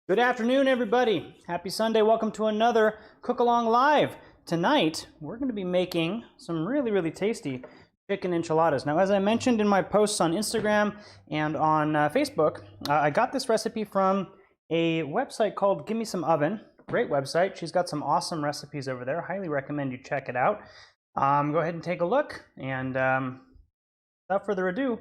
Good afternoon, everybody. Happy Sunday. Welcome to another Cook Along Live. Tonight, we're going to be making some really tasty chicken enchiladas. Now, as I mentioned in my posts on Instagram and on Facebook, I got this recipe from a website called Give Me Some Oven. Great website. She's got some awesome recipes over there. Highly recommend you check it out. Go ahead and take a look. And without further ado,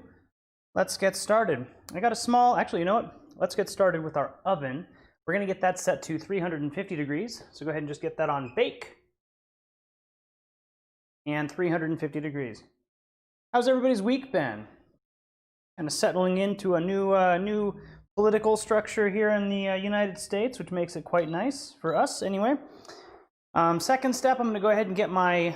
let's get started. I got a small, actually, you know what? Let's get started with our oven. We're going to get that set to 350 degrees. So go ahead and just get that on bake. And 350 degrees. How's everybody's week been? Kind of settling into a new political structure here in the United States, which makes it quite nice for us anyway. Second step, I'm going to go ahead and get my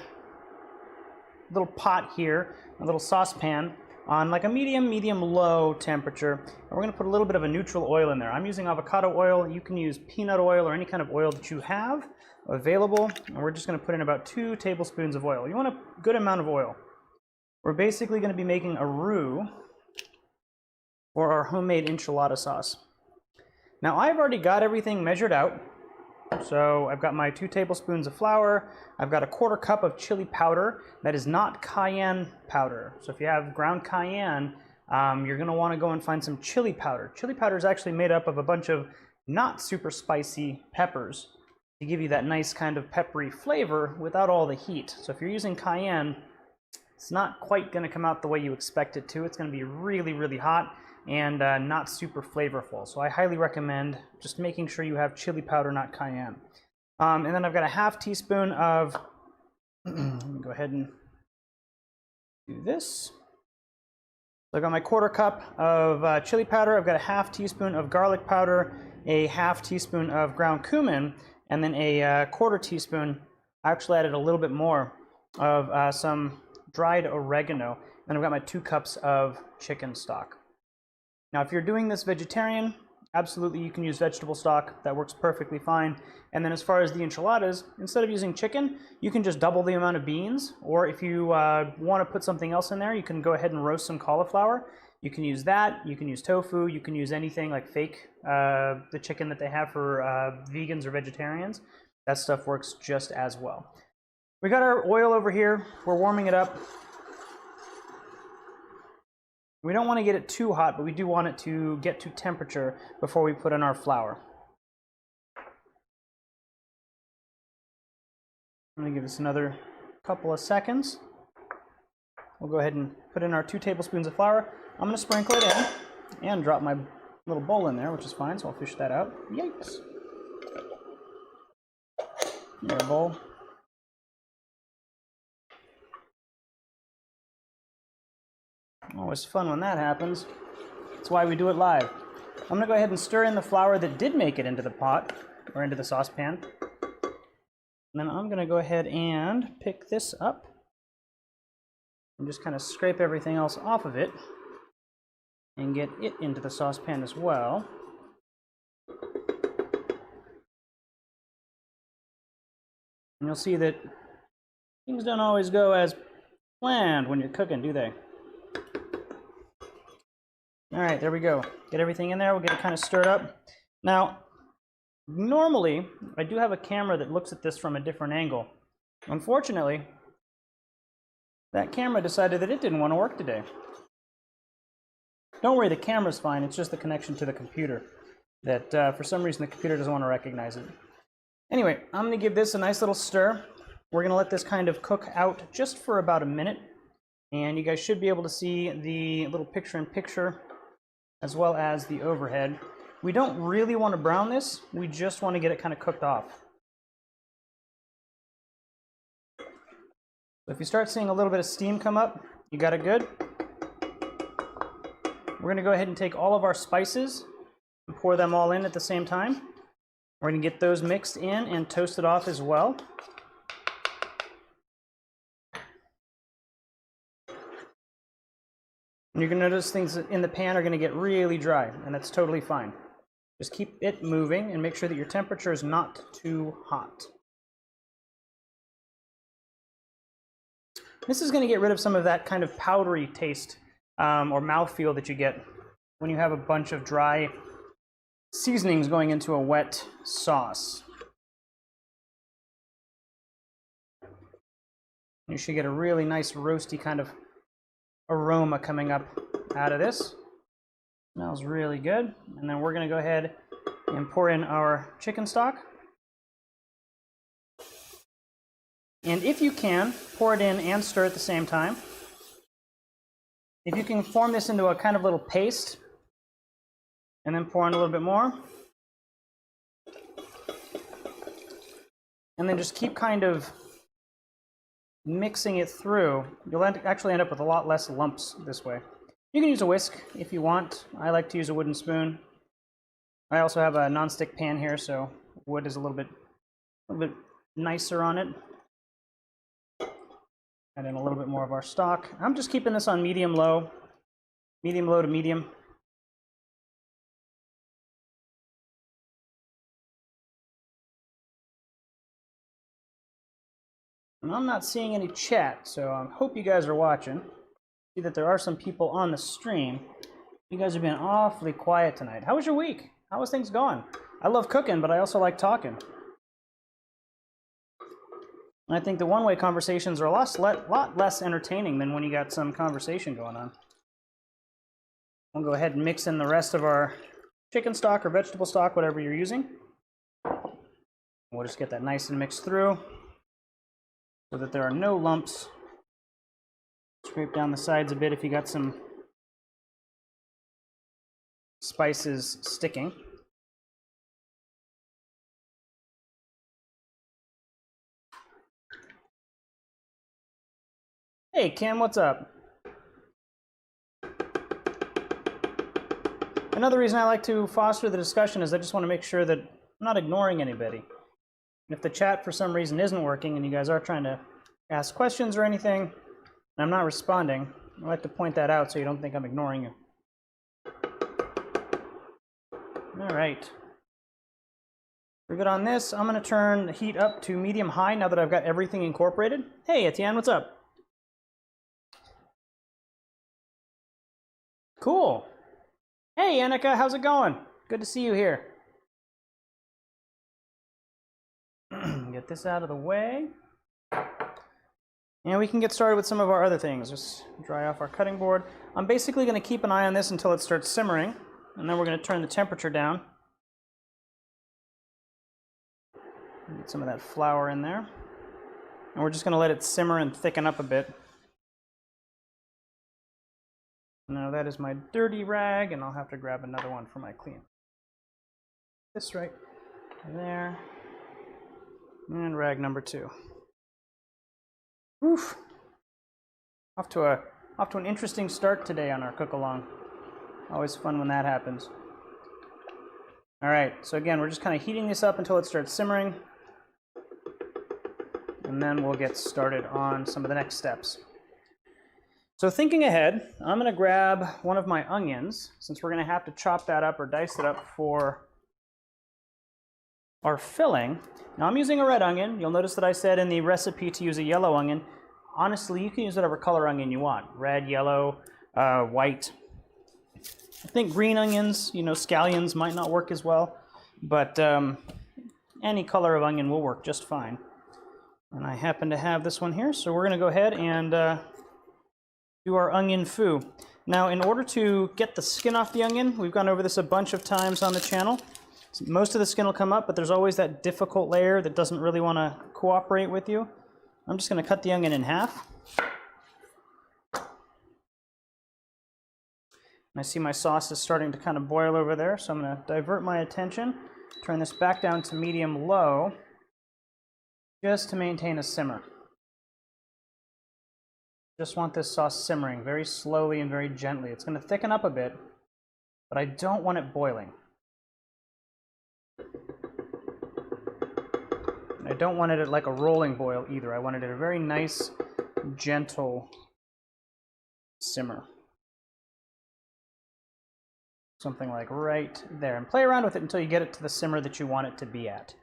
little pot here, a little saucepan, on like a medium-low temperature. And we're going to put a little bit of a neutral oil in there. I'm using avocado oil. You can use peanut oil or any kind of oil that you have available. And we're just going to put in about 2 tablespoons of oil. You want a good amount of oil. We're basically going to be making a roux for our homemade enchilada sauce. Now, I've already got everything measured out. So I've got my 2 tablespoons of flour. I've got a 1/4 cup of chili powder. That is not cayenne powder. So if you have ground cayenne, you're going to want to go and find some chili powder. Chili powder is actually made up of a bunch of not super spicy peppers to give you that nice kind of peppery flavor without all the heat. So if you're using cayenne, it's not quite going to come out the way you expect it to. It's going to be really hot and not super flavorful. So I highly recommend just making sure you have chili powder, not cayenne. And then I've got a 1/2 teaspoon of, let me go ahead and do this. So I've got my 1/4 cup of chili powder. I've got a 1/2 teaspoon of garlic powder, a 1/2 teaspoon of ground cumin, and then a 1/4 teaspoon, I actually added a little bit more, of some dried oregano. And I've got my 2 cups of chicken stock. Now, if you're doing this vegetarian, absolutely you can use vegetable stock. That works perfectly fine. And then as far as the enchiladas, instead of using chicken, you can just double the amount of beans. Or if you want to put something else in there, you can go ahead and roast some cauliflower. You can use that. You can use tofu. You can use anything like fake, the chicken that they have for vegans or vegetarians. That stuff works just as well. We got our oil over here. We're warming it up. We don't want to get it too hot, but we do want it to get to temperature before we put in our flour. I'm going to give this another couple of seconds. We'll go ahead and put in our 2 tablespoons of flour. I'm going to sprinkle it in and drop my little bowl in there, which is fine, so I'll fish that out. Yikes. Another bowl. Always fun when that happens. That's why we do it live. I'm going to go ahead and stir in the flour that did make it into the pot, or into the saucepan. And then I'm going to go ahead and pick this up and just kind of scrape everything else off of it and get it into the saucepan as well. And you'll see that things don't always go as planned when you're cooking, do they? All right, there we go. Get everything in there. We'll get it kind of stirred up. Now, normally, I do have a camera that looks at this from a different angle. Unfortunately, that camera decided that it didn't want to work today. Don't worry, the camera's fine. It's just the connection to the computer that, for some reason, the computer doesn't want to recognize it. Anyway, I'm going to give this a nice little stir. We're going to let this kind of cook out just for about a minute. And you guys should be able to see the little picture-in-picture as well as the overhead. We don't really want to brown this. We just want to get it kind of cooked off. So if you start seeing a little bit of steam come up, you got it good. We're going to go ahead and take all of our spices and pour them all in at the same time. We're going to get those mixed in and toasted off as well. And you're going to notice things in the pan are going to get really dry, and that's totally fine. Just keep it moving and make sure that your temperature is not too hot. This is going to get rid of some of that kind of powdery taste or mouthfeel that you get when you have a bunch of dry seasonings going into a wet sauce. You should get a really nice roasty kind of aroma coming up out of this. Smells really good. And then we're going to go ahead and pour in our chicken stock. And if you can, pour it in and stir at the same time. If you can form this into a kind of little paste, and then pour in a little bit more. And then just keep kind of mixing it through. You'll actually end up with a lot less lumps this way. You can use a whisk if you want. I like to use a wooden spoon. I also have a non-stick pan here, so wood is a little bit nicer on it. Add in a little bit more of our stock. I'm just keeping this on medium-low to medium. And I'm not seeing any chat, so I hope you guys are watching. See that there are some people on the stream. You guys have been awfully quiet tonight. How was your week? How was things going? I love cooking, but I also like talking. And I think the one-way conversations are a lot less entertaining than when you got some conversation going on. We'll go ahead and mix in the rest of our chicken stock or vegetable stock, whatever you're using. We'll just get that nice and mixed through so that there are no lumps. Scrape down the sides a bit if you got some spices sticking. Hey Kim, what's up? Another reason I like to foster the discussion is I just want to make sure that I'm not ignoring anybody. And if the chat for some reason isn't working and you guys are trying to ask questions or anything, and I'm not responding, I like to point that out so you don't think I'm ignoring you. All right. We're good on this. I'm going to turn the heat up to medium-high now that I've got everything incorporated. Hey, Etienne, what's up? Cool. Hey, Annika, how's it going? Good to see you here. Get this out of the way. And we can get started with some of our other things. Just dry off our cutting board. I'm basically going to keep an eye on this until it starts simmering, and then we're going to turn the temperature down. Get some of that flour in there. And we're just going to let it simmer and thicken up a bit. Now that is my dirty rag, and I'll have to grab another one for my clean. This right there. And rag number 2. Oof. Off to an interesting start today on our cook-along. Always fun when that happens. All right, so again, we're just kind of heating this up until it starts simmering. And then we'll get started on some of the next steps. So thinking ahead, I'm going to grab one of my onions, since we're going to have to chop that up or dice it up for our filling. Now I'm using a red onion. You'll notice that I said in the recipe to use a yellow onion. Honestly, you can use whatever color onion you want. Red, yellow, white. I think green onions, scallions might not work as well, but any color of onion will work just fine. And I happen to have this one here, so we're going to go ahead and do our onion foo. Now, in order to get the skin off the onion, we've gone over this a bunch of times on the channel. Most of the skin will come up, but there's always that difficult layer that doesn't really want to cooperate with you. I'm just going to cut the onion in half. And I see my sauce is starting to kind of boil over there, so I'm going to divert my attention, turn this back down to medium-low, just to maintain a simmer. Just want this sauce simmering very slowly and very gently. It's going to thicken up a bit, but I don't want it boiling. And I don't want it at like a rolling boil either. I want it at a very nice, gentle simmer. Something like right there. And play around with it until you get it to the simmer that you want it to be at.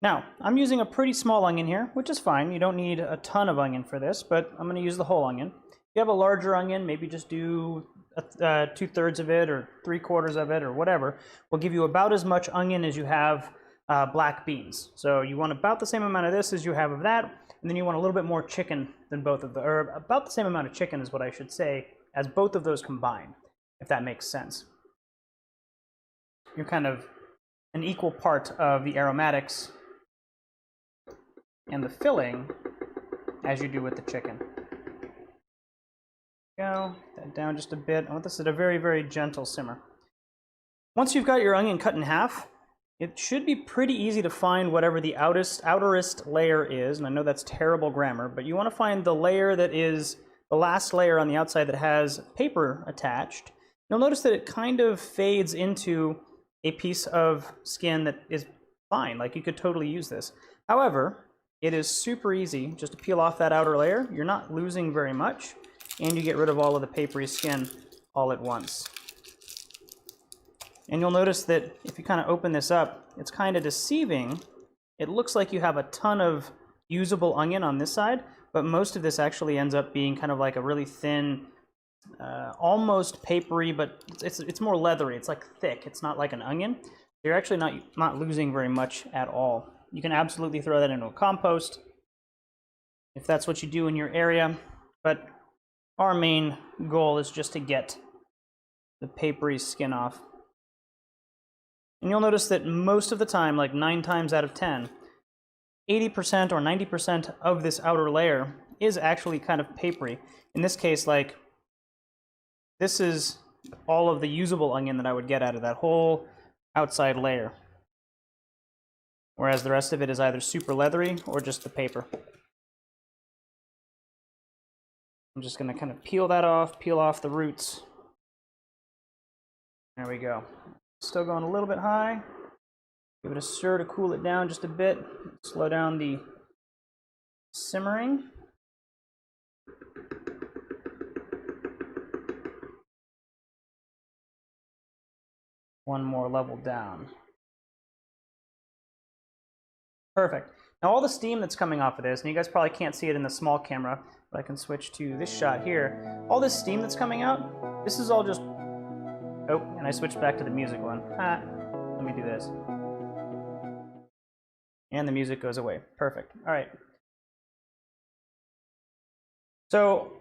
Now, I'm using a pretty small onion here, which is fine. You don't need a ton of onion for this, but I'm going to use the whole onion. If you have a larger onion, maybe just do 2/3 of it or 3/4 of it or whatever will give you about as much onion as you have black beans. So you want about the same amount of this as you have of that, and then you want a little bit more chicken than both of the, or about the same amount of chicken is what I should say, as both of those combined, if that makes sense. You're kind of an equal part of the aromatics and the filling as you do with the chicken. Go, that down just a bit. I want this at a very, very gentle simmer. Once you've got your onion cut in half, it should be pretty easy to find whatever the outerest layer is, and I know that's terrible grammar, but you want to find the layer that is the last layer on the outside that has paper attached. You'll notice that it kind of fades into a piece of skin that is fine, like you could totally use this. However, it is super easy just to peel off that outer layer. You're not losing very much, and you get rid of all of the papery skin all at once. And you'll notice that if you kind of open this up, it's kind of deceiving. It looks like you have a ton of usable onion on this side, but most of this actually ends up being kind of like a really thin, almost papery, but it's more leathery. It's like thick. It's not like an onion. You're actually not losing very much at all. You can absolutely throw that into a compost if that's what you do in your area, but our main goal is just to get the papery skin off. And you'll notice that most of the time, like 9 times out of 10, 80% or 90% of this outer layer is actually kind of papery. In this case, like, this is all of the usable onion that I would get out of that whole outside layer. Whereas the rest of it is either super leathery or just the paper. I'm just going to kind of peel that off, peel off the roots. There we go. Still going a little bit high. Give it a stir to cool it down just a bit. Slow down the simmering. One more level down. Perfect. Now all the steam that's coming off of this, and you guys probably can't see it in the small camera, but I can switch to this shot here. All this steam that's coming out, this is all just... Oh, and I switched back to the music one. Let me do this. And the music goes away. Perfect. All right. So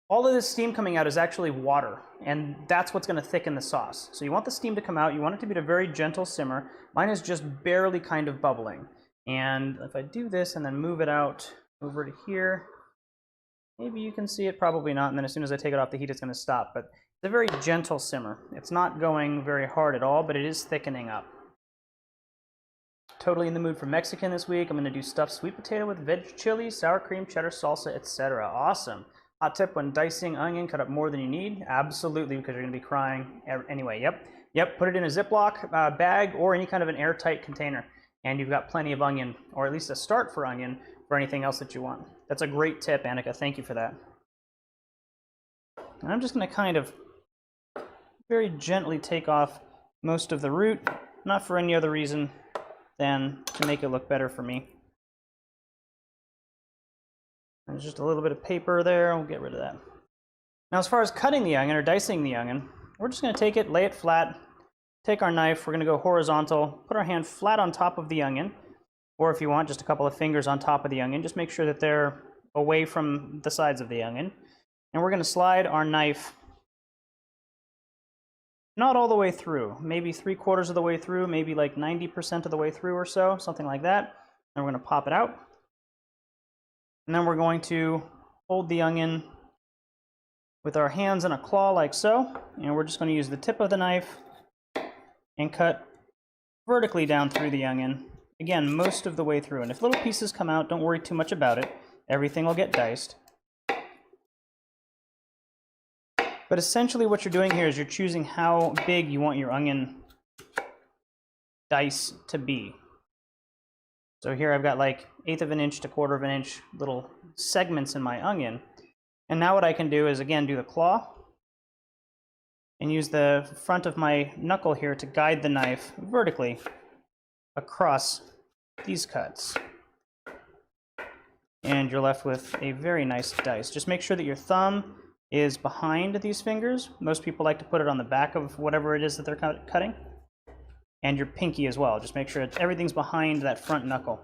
all of this steam coming out is actually water, and that's what's going to thicken the sauce. So you want the steam to come out. You want it to be at a very gentle simmer. Mine is just barely kind of bubbling. And if I do this and then move it out over to here, maybe you can see it, probably not. And then as soon as I take it off the heat, it's going to stop. But it's a very gentle simmer. It's not going very hard at all, but it is thickening up. Totally in the mood for Mexican this week. I'm going to do stuffed sweet potato with veg chili, sour cream, cheddar salsa, etc. Awesome. Hot tip when dicing onion, cut up more than you need. Absolutely, because you're going to be crying anyway. Yep. Put it in a Ziploc bag or any kind of an airtight container. And you've got plenty of onion, or at least a start for onion, for anything else that you want. That's a great tip, Annika. Thank you for that. And I'm just going to kind of very gently take off most of the root, not for any other reason than to make it look better for me. There's just a little bit of paper there. We'll get rid of that. Now, as far as cutting the onion or dicing the onion, we're just going to take it, lay it flat, take our knife, we're going to go horizontal, put our hand flat on top of the onion, or if you want, just a couple of fingers on top of the onion. Just make sure that they're away from the sides of the onion. And we're going to slide our knife not all the way through, maybe 3/4 of the way through, maybe like 90% of the way through or so, something like that. And we're going to pop it out. And then we're going to hold the onion with our hands in a claw like so. And we're just going to use the tip of the knife and cut vertically down through the onion. Again, most of the way through. And if little pieces come out, don't worry too much about it. Everything will get diced. But essentially what you're doing here is you're choosing how big you want your onion dice to be. So here I've got like 1/8 of an inch to 1/4 of an inch little segments in my onion. And now what I can do is, again, do the claw and use the front of my knuckle here to guide the knife vertically across these cuts. And you're left with a very nice dice. Just make sure that your thumb is behind these fingers. Most people like to put it on the back of whatever it is that they're cutting. And your pinky as well. Just make sure everything's behind that front knuckle.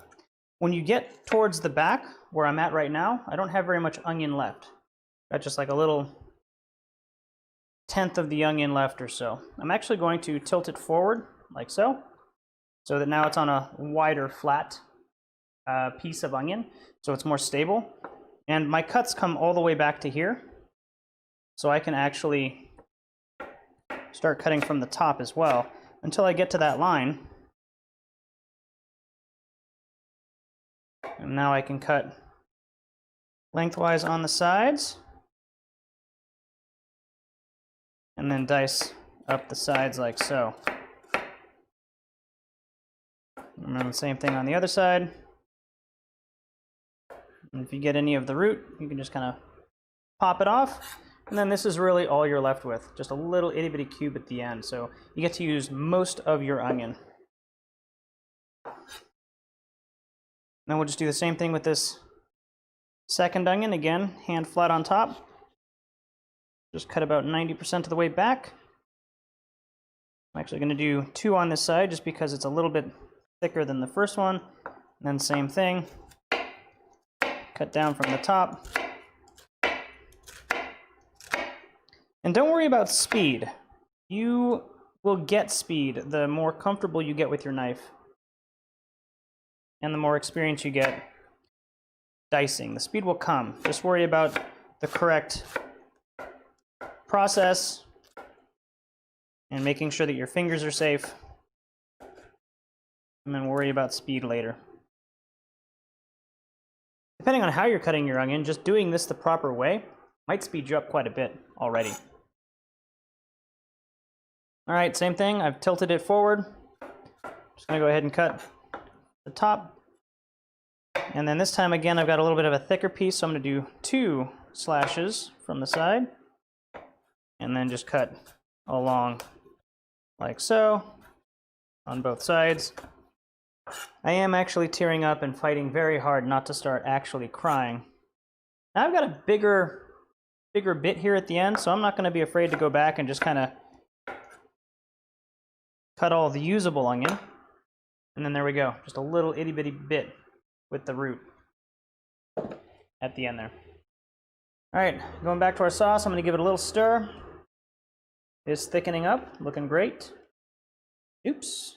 When you get towards the back, where I'm at right now, I don't have very much onion left. Got just like a little tenth of the onion left or so. I'm actually going to tilt it forward, like so that now it's on a wider, flat piece of onion, so it's more stable. And my cuts come all the way back to here, so I can actually start cutting from the top as well until I get to that line. And now I can cut lengthwise on the sides and then dice up the sides like so. And then the same thing on the other side. And if you get any of the root, you can just kind of pop it off. And then this is really all you're left with, just a little itty bitty cube at the end. So you get to use most of your onion. Then we'll just do the same thing with this second onion. Again, hand flat on top. Just cut about 90% of the way back. I'm actually going to do 2 on this side just because it's a little bit thicker than the first one. And then same thing. Cut down from the top. And don't worry about speed. You will get speed the more comfortable you get with your knife and the more experience you get dicing. The speed will come. Just worry about the correct process and making sure that your fingers are safe, and then worry about speed later. Depending on how you're cutting your onion, just doing this the proper way might speed you up quite a bit already. All right, same thing. I've tilted it forward. Just gonna go ahead and cut the top. And then this time, again, I've got a little bit of a thicker piece, so I'm gonna do 2 slashes from the side. And then just cut along like so on both sides. I am actually tearing up and fighting very hard not to start actually crying. Now I've got a bigger bit here at the end, so I'm not going to be afraid to go back and just kind of cut all the usable onion. And then there we go, just a little itty bitty bit with the root at the end there. All right, going back to our sauce, I'm going to give it a little stir. It's thickening up, looking great. Oops,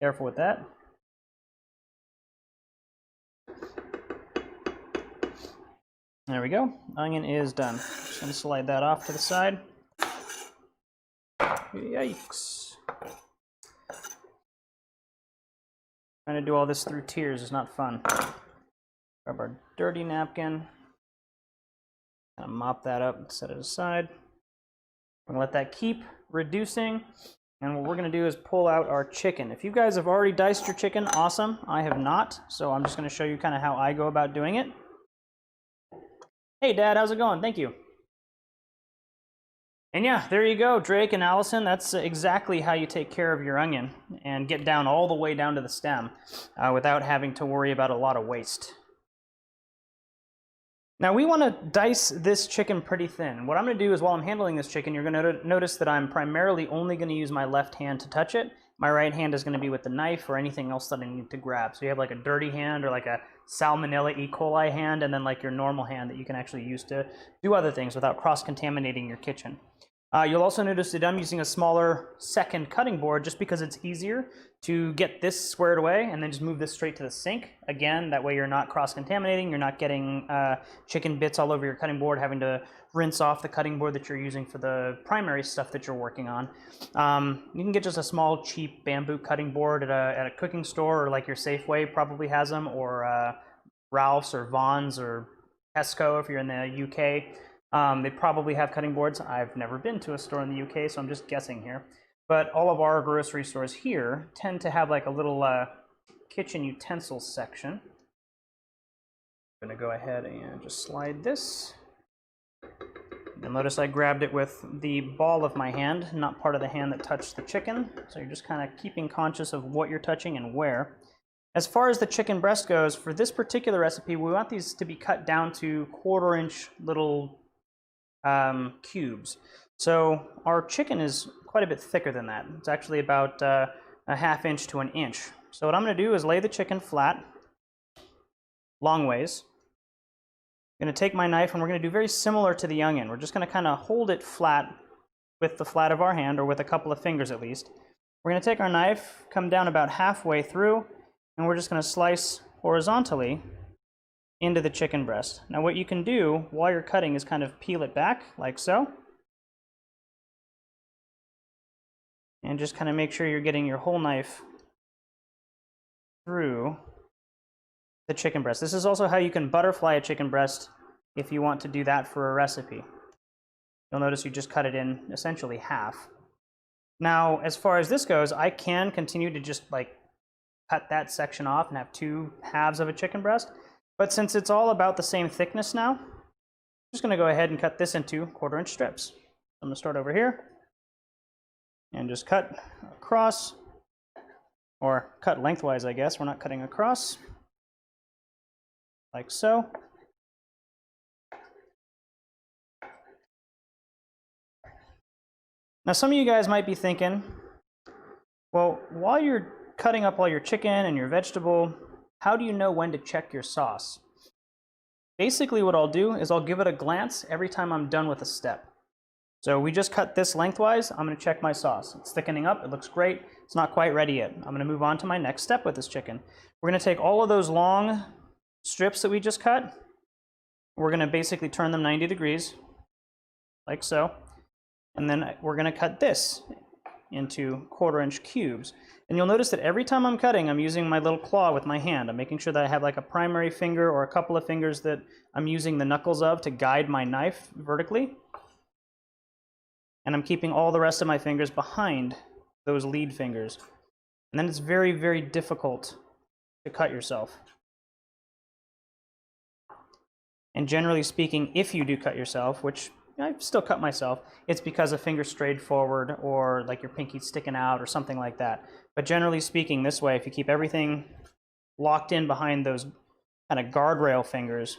careful with that. There we go, onion is done. Just gonna slide that off to the side. Yikes. Trying to do all this through tears is not fun. Grab our dirty napkin. Kind of mop that up and set it aside. We're gonna let that keep reducing. And what we're gonna do is pull out our chicken. If you guys have already diced your chicken, awesome. I have not, so I'm just gonna show you kind of how I go about doing it. Hey Dad, how's it going? Thank you. And yeah, there you go, Drake and Allison. That's exactly how you take care of your onion and get down all the way down to the stem without having to worry about a lot of waste. Now we want to dice this chicken pretty thin. What I'm going to do is while I'm handling this chicken, you're going to notice that I'm primarily only going to use my left hand to touch it. My right hand is going to be with the knife or anything else that I need to grab. So you have like a dirty hand or like a Salmonella E. coli hand, and then like your normal hand that you can actually use to do other things without cross-contaminating your kitchen. You'll also notice that I'm using a smaller second cutting board just because it's easier to get this squared away and then just move this straight to the sink. Again, that way you're not cross-contaminating, you're not getting chicken bits all over your cutting board, having to rinse off the cutting board that you're using for the primary stuff that you're working on. You can get just a small, cheap bamboo cutting board at a cooking store, or like your Safeway probably has them, or Ralph's or Vaughn's or Tesco if you're in the UK. They probably have cutting boards. I've never been to a store in the UK, so I'm just guessing here. But all of our grocery stores here tend to have like a little kitchen utensils section. I'm going to go ahead and just slide this. You'll notice I grabbed it with the ball of my hand, not part of the hand that touched the chicken. So you're just kind of keeping conscious of what you're touching and where. As far as the chicken breast goes, for this particular recipe, we want these to be cut down to 1/4 inch little cubes. So our chicken is quite a bit thicker than that. It's actually about a ½ inch to an inch. So what I'm going to do is lay the chicken flat, long ways. I'm going to take my knife and we're going to do very similar to the onion. We're just going to kind of hold it flat with the flat of our hand, or with a couple of fingers at least. We're going to take our knife, come down about halfway through, and we're just going to slice horizontally into the chicken breast. Now what you can do while you're cutting is kind of peel it back, like so. And just kind of make sure you're getting your whole knife through the chicken breast. This is also how you can butterfly a chicken breast if you want to do that for a recipe. You'll notice you just cut it in essentially half. Now, as far as this goes, I can continue to just like cut that section off and have 2 halves of a chicken breast. But since it's all about the same thickness now, I'm just going to go ahead and cut this into 1/4 inch strips. I'm going to start over here and just cut across, or cut lengthwise, I guess. We're not cutting across, like so. Now some of you guys might be thinking, well, while you're cutting up all your chicken and your vegetable, how do you know when to check your sauce? Basically what I'll do is I'll give it a glance every time I'm done with a step. So we just cut this lengthwise. I'm going to check my sauce. It's thickening up. It looks great. It's not quite ready yet. I'm going to move on to my next step with this chicken. We're going to take all of those long strips that we just cut. We're going to basically turn them 90 degrees, like so. And then we're going to cut this into 1/4 inch cubes. And you'll notice that every time I'm cutting, I'm using my little claw with my hand. I'm making sure that I have like a primary finger or a couple of fingers that I'm using the knuckles of to guide my knife vertically. And I'm keeping all the rest of my fingers behind those lead fingers. And then it's very, very difficult to cut yourself. And generally speaking, if you do cut yourself, which I still cut myself, it's because a finger strayed forward or like your pinky's sticking out or something like that. But generally speaking, this way, if you keep everything locked in behind those kind of guardrail fingers,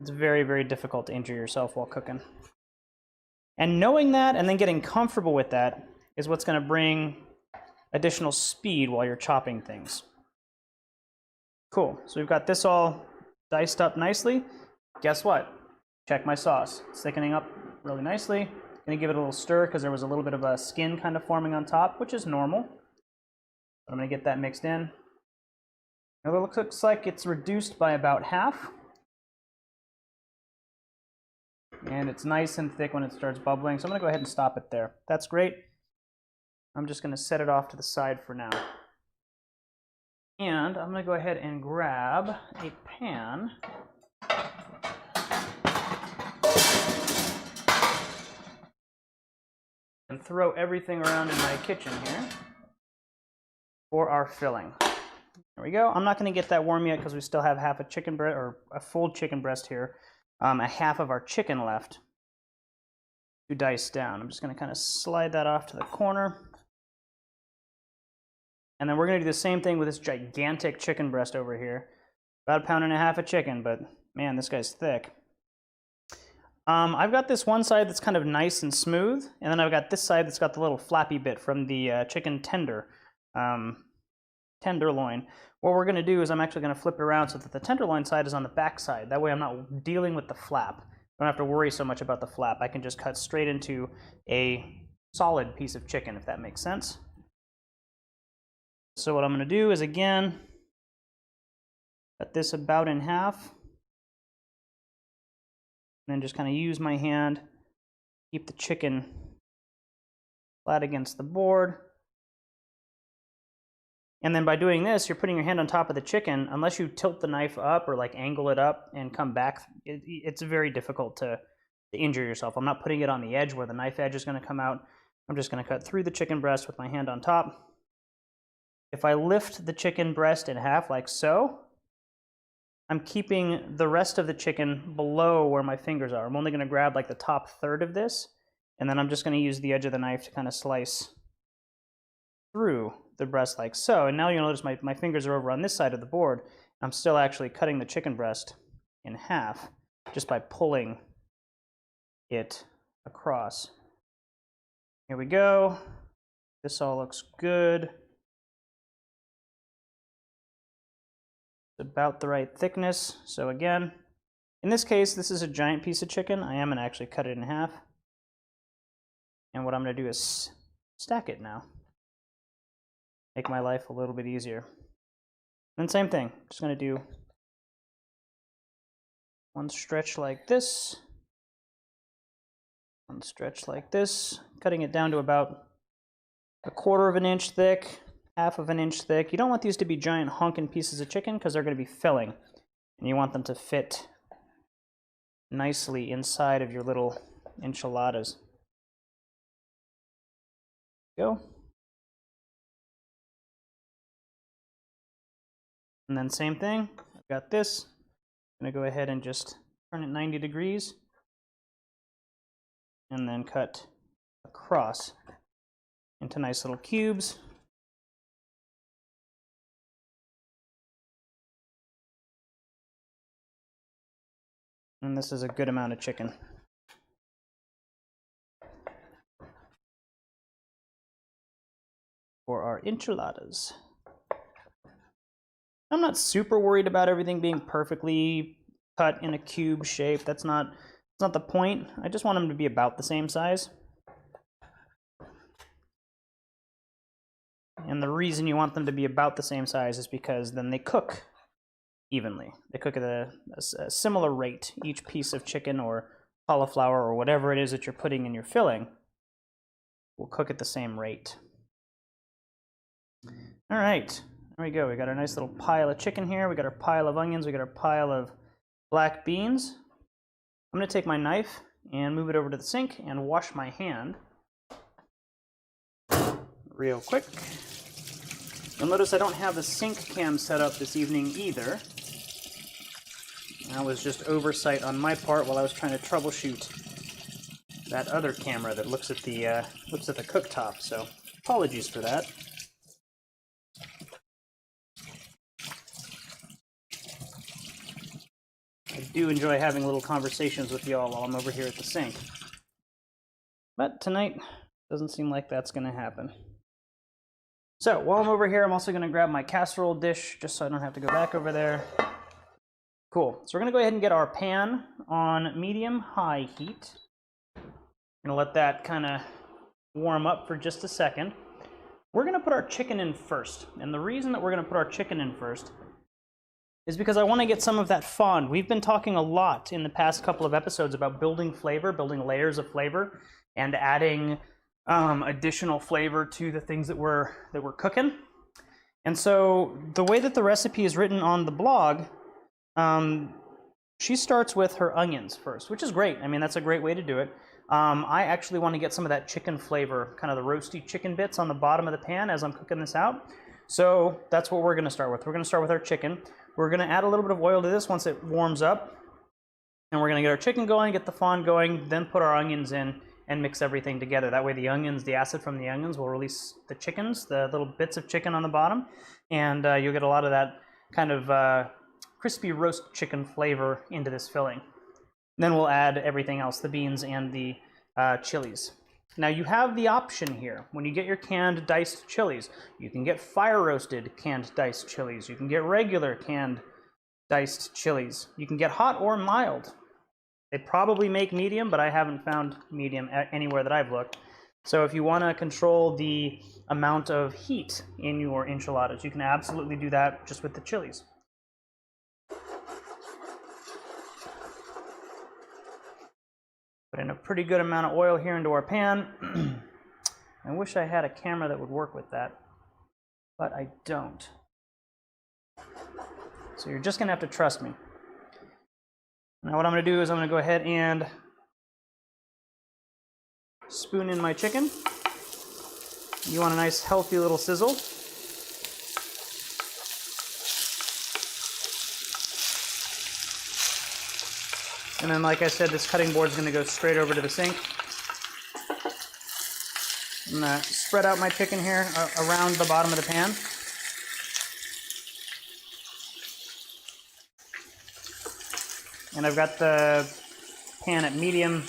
it's very, very difficult to injure yourself while cooking. And knowing that and then getting comfortable with that is what's going to bring additional speed while you're chopping things. Cool. So we've got this all diced up nicely. Guess what? Check my sauce. It's thickening up really nicely. I'm going to give it a little stir because there was a little bit of a skin kind of forming on top, which is normal. But I'm going to get that mixed in. Now it looks like it's reduced by about half. And it's nice and thick when it starts bubbling, so I'm going to go ahead and stop it there. That's great. I'm just going to set it off to the side for now. And I'm going to go ahead and grab a pan. And throw everything around in my kitchen here for our filling. There we go. I'm not going to get that warm yet because we still have half a chicken breast, or a full chicken breast here. A half of our chicken left to dice down. I'm just going to kind of slide that off to the corner. And then we're going to do the same thing with this gigantic chicken breast over here. About 1.5 pounds of chicken, but man, this guy's thick. I've got this one side that's kind of nice and smooth, and then I've got this side that's got the little flappy bit from the chicken tenderloin. What we're going to do is I'm actually going to flip it around so that the tenderloin side is on the back side. That way I'm not dealing with the flap. I don't have to worry so much about the flap. I can just cut straight into a solid piece of chicken, if that makes sense. So what I'm going to do is, again, cut this about in half. And then just kind of use my hand, keep the chicken flat against the board. And then by doing this, you're putting your hand on top of the chicken. Unless you tilt the knife up or like angle it up and come back, it's very difficult to injure yourself. I'm not putting it on the edge where the knife edge is going to come out. I'm just going to cut through the chicken breast with my hand on top. If I lift the chicken breast in half like so, I'm keeping the rest of the chicken below where my fingers are. I'm only going to grab like the top third of this, and then I'm just going to use the edge of the knife to kind of slice through the breast like so. And now you'll notice my fingers are over on this side of the board. I'm still actually cutting the chicken breast in half. just by pulling it across. Here we go. This all looks good. It's about the right thickness. So again, in this case, this is a giant piece of chicken. I am going to actually cut it in half. And what I'm going to do is stack it now. Make my life a little bit easier. And same thing, just going to do one stretch like this, one stretch like this, cutting it down to about 1/4 of an inch thick, 1/2 of an inch thick. You don't want these to be giant honking pieces of chicken because they're going to be filling, and you want them to fit nicely inside of your little enchiladas. Go. And then same thing, I've got this. I'm going to go ahead and just turn it 90 degrees and then cut across into nice little cubes. And this is a good amount of chicken. For our enchiladas. I'm not super worried about everything being perfectly cut in a cube shape. That's not the point. I just want them to be about the same size. And the reason you want them to be about the same size is because then they cook evenly. They cook at a similar rate. Each piece of chicken or cauliflower or whatever it is that you're putting in your filling will cook at the same rate. All right, there we go. We got our nice little pile of chicken here. We got our pile of onions. We got our pile of black beans. I'm going to take my knife and move it over to the sink and wash my hand real quick. You'll notice I don't have the sink cam set up this evening either. That was just oversight on my part while I was trying to troubleshoot that other camera that looks at the cooktop. So apologies for that. I do enjoy having little conversations with y'all while I'm over here at the sink. But tonight, doesn't seem like that's going to happen. So while I'm over here, I'm also going to grab my casserole dish, just so I don't have to go back over there. Cool. So we're going to go ahead and get our pan on medium-high heat. I'm going to let that kind of warm up for just a second. We're going to put our chicken in first. And the reason that we're going to put our chicken in first is because I want to get some of that fond. We've been talking a lot in the past couple of episodes about building flavor, building layers of flavor, and adding additional flavor to the things that we're cooking. And so the way that the recipe is written on the blog, she starts with her onions first, which is great. I mean, that's a great way to do it. I actually want to get some of that chicken flavor, kind of the roasty chicken bits on the bottom of the pan as I'm cooking this out. So that's what we're going to start with. We're going to start with our chicken. We're going to add a little bit of oil to this once it warms up. And we're going to get our chicken going, get the fond going, then put our onions in and mix everything together. That way the onions, the acid from the onions will release the chickens, the little bits of chicken on the bottom. And you'll get a lot of that kind of crispy roast chicken flavor into this filling. Then we'll add everything else, the beans and the chilies. Now you have the option here. When you get your canned diced chilies, you can get fire roasted canned diced chilies. You can get regular canned diced chilies. You can get hot or mild. They probably make medium, but I haven't found medium anywhere that I've looked. So if you want to control the amount of heat in your enchiladas, you can absolutely do that just with the chilies. Put in a pretty good amount of oil here into our pan. I wish I had a camera that would work with that, but I don't. So you're just going to have to trust me. Now what I'm going to do is I'm going to go ahead and spoon in my chicken. You want a nice healthy little sizzle. And then, like I said, this cutting board is going to go straight over to the sink. I'm going to spread out my chicken here around the bottom of the pan. and I've got the pan at medium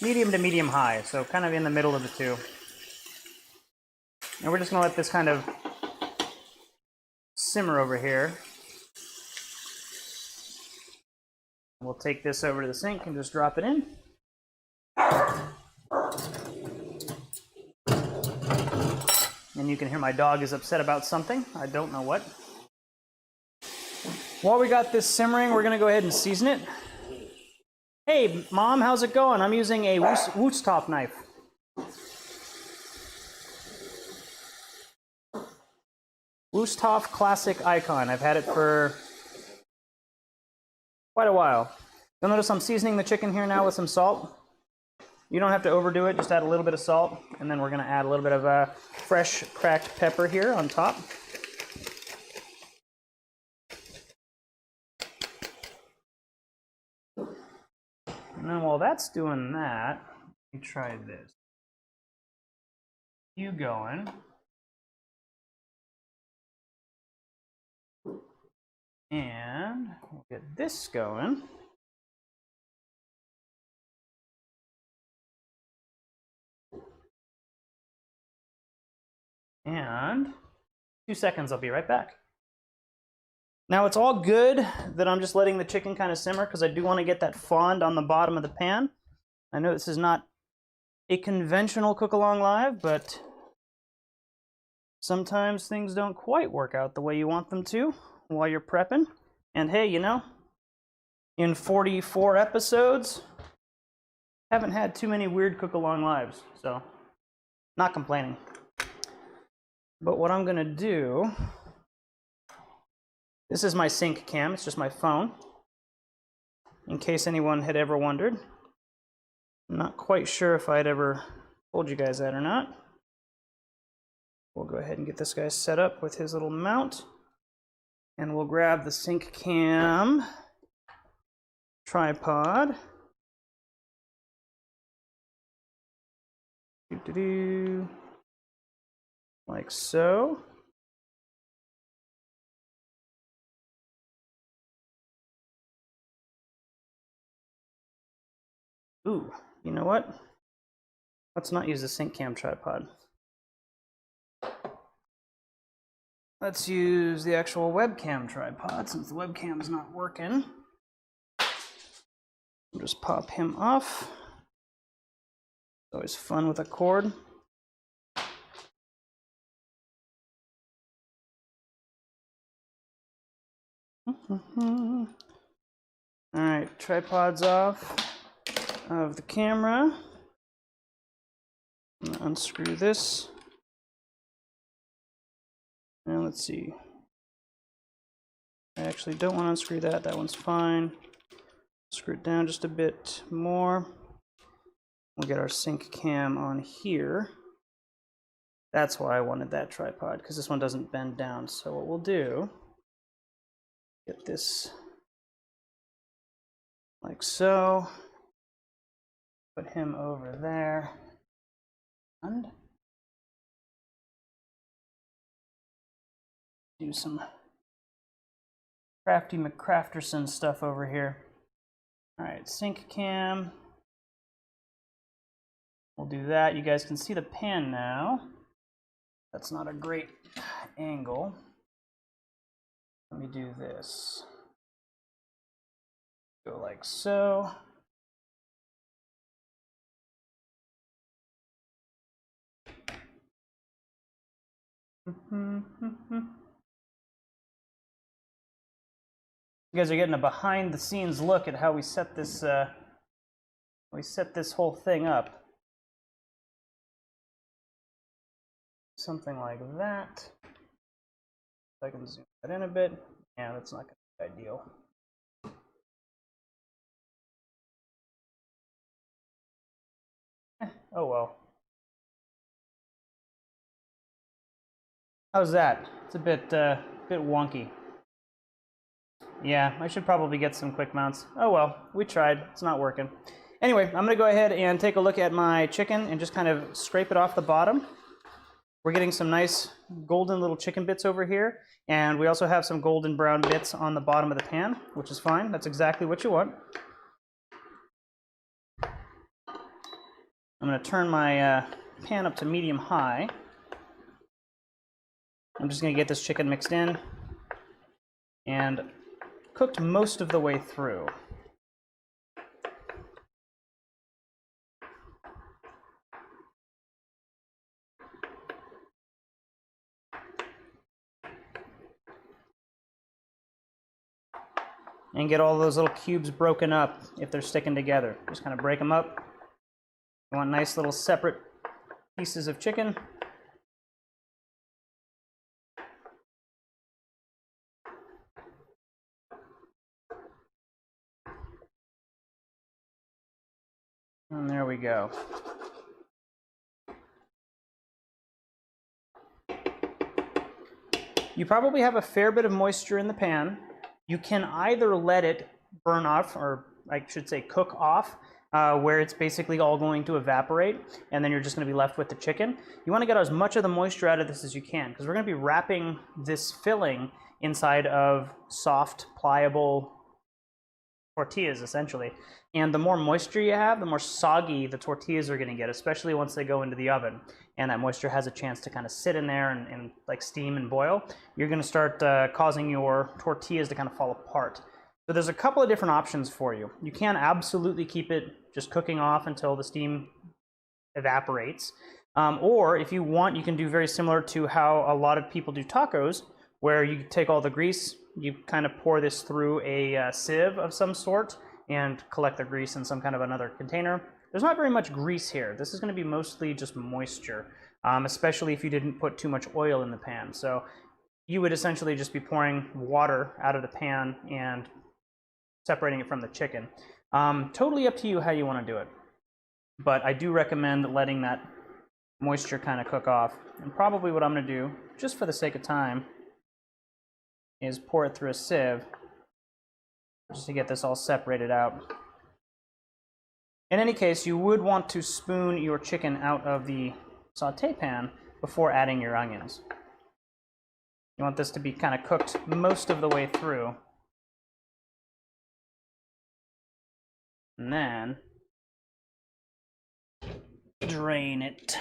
to medium high, so kind of in the middle of the two. And we're just gonna let this kind of simmer over here. We'll take this over to the sink and just drop it in. And you can hear my dog is upset about something. I don't know what. While we got this simmering, we're gonna go ahead and season it. Hey, Mom, how's it going? I'm using a Wursthof knife. Wursthof Classic Icon. I've had it for quite a while. You'll notice I'm seasoning the chicken here now with some salt. You don't have to overdo it, just add a little bit of salt, and then we're gonna add a little bit of fresh cracked pepper here on top. And then while that's doing that, let me try this. You going. And we'll get this going. And 2 seconds, I'll be right back. Now it's all good that I'm just letting the chicken kind of simmer because I do want to get that fond on the bottom of the pan. I know this is not a conventional cook-along live, but sometimes things don't quite work out the way you want them to while you're prepping. And hey, you know, in 44 episodes, haven't had too many weird cook-along lives, so not complaining. But what I'm gonna do, this is my sync cam, it's just my phone, in case anyone had ever wondered. I'm not quite sure if I'd ever told you guys that or not. We'll go ahead and get this guy set up with his little mount, and we'll grab the sync cam tripod. Like so. Ooh, you know what? Let's not use the sync cam tripod. Let's use the actual webcam tripod since the webcam's not working. I'll just pop him off. It's always fun with a cord. All right, tripod's off of the camera. I'm gonna unscrew this. And let's see. I actually don't want to unscrew that. That one's fine. Screw it down just a bit more. We'll get our sync cam on here. That's why I wanted that tripod, because this one doesn't bend down. So what we'll do, get this like so. Put him over there. And do some crafty McCrafterson stuff over here. All right, sync cam. We'll do that. You guys can see the pan now. That's not a great angle. Let me do this. Go like so. You guys are getting a behind-the-scenes look at how we set this whole thing up. Something like that. If I can zoom that in a bit. Yeah, that's not going to be ideal. Oh well. How's that? It's a bit wonky. Yeah, I should probably get some quick mounts. Oh well, we tried. It's not working. Anyway, I'm going to go ahead and take a look at my chicken and just kind of scrape it off the bottom. We're getting some nice golden little chicken bits over here, and we also have some golden brown bits on the bottom of the pan, which is fine. That's exactly what you want. I'm going to turn my pan up to medium-high. I'm just going to get this chicken mixed in and cooked most of the way through. And get all those little cubes broken up if they're sticking together. Just kind of break them up. You want nice little separate pieces of chicken. And there we go. You probably have a fair bit of moisture in the pan. You can either let it burn off, or I should say cook off, where it's basically all going to evaporate, and then you're just going to be left with the chicken. You want to get as much of the moisture out of this as you can, because we're going to be wrapping this filling inside of soft, pliable tortillas, essentially. And the more moisture you have, the more soggy the tortillas are going to get, especially once they go into the oven. And that moisture has a chance to kind of sit in there and like steam and boil. You're going to start causing your tortillas to kind of fall apart. So there's a couple of different options for you. You can absolutely keep it just cooking off until the steam evaporates. Or if you want, you can do very similar to how a lot of people do tacos, where you take all the grease, you kind of pour this through a sieve of some sort and collect the grease in some kind of another container. There's not very much grease here. This is going to be mostly just moisture, especially if you didn't put too much oil in the pan. So you would essentially just be pouring water out of the pan and separating it from the chicken. Totally up to you how you want to do it. But I do recommend letting that moisture kind of cook off. And probably what I'm going to do, just for the sake of time, is pour it through a sieve just to get this all separated out. In any case, you would want to spoon your chicken out of the saute pan before adding your onions. You want this to be kind of cooked most of the way through. And then drain it.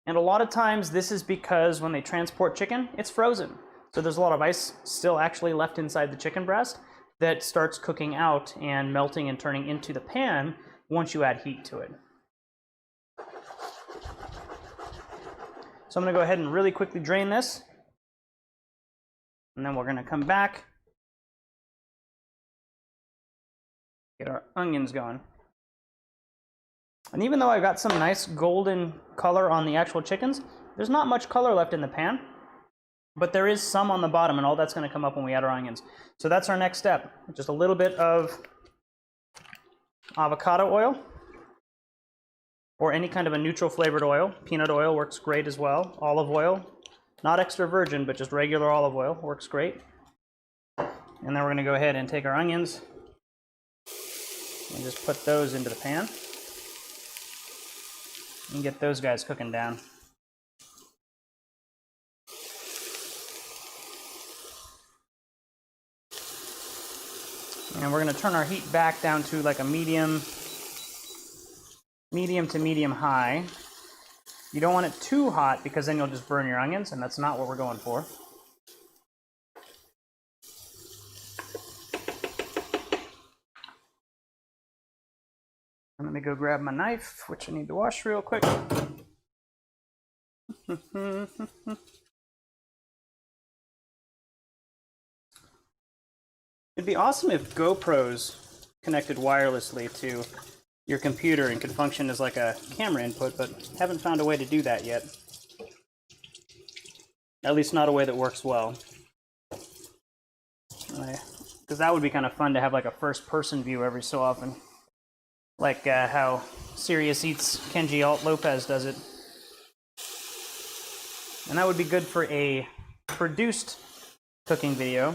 And a lot of times this is because when they transport chicken, it's frozen. So there's a lot of ice still actually left inside the chicken breast that starts cooking out and melting and turning into the pan once you add heat to it. So I'm going to go ahead and really quickly drain this. And then we're going to come back, get our onions going. And even though I've got some nice golden color on the actual chickens, there's not much color left in the pan, but there is some on the bottom, and all that's going to come up when we add our onions. So that's our next step. Just a little bit of avocado oil, or any kind of a neutral flavored oil. Peanut oil works great as well. Olive oil, not extra virgin, but just regular olive oil works great. And then we're going to go ahead and take our onions and just put those into the pan. And get those guys cooking down. And we're going to turn our heat back down to like a medium to medium high. You don't want it too hot because then you'll just burn your onions, and that's not what we're going for. Let me go grab my knife, which I need to wash real quick. It'd be awesome if GoPros connected wirelessly to your computer and could function as like a camera input, but haven't found a way to do that yet. At least not a way that works well. Because that would be kind of fun to have like a first-person view every so often. Like how Serious Eats Kenji Alt Lopez does it. And that would be good for a produced cooking video,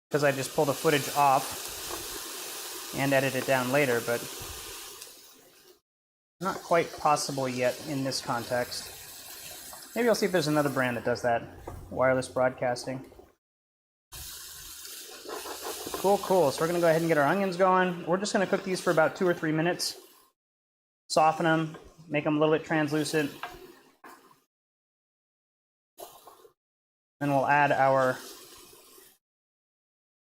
because I just pull the footage off and edit it down later, but Not quite possible yet in this context. Maybe I'll see if there's another brand that does that. Wireless broadcasting. Cool, cool. So we're going to go ahead and get our onions going. We're just going to cook these for about 2 or 3 minutes. Soften them, make them a little bit translucent. Then we'll add our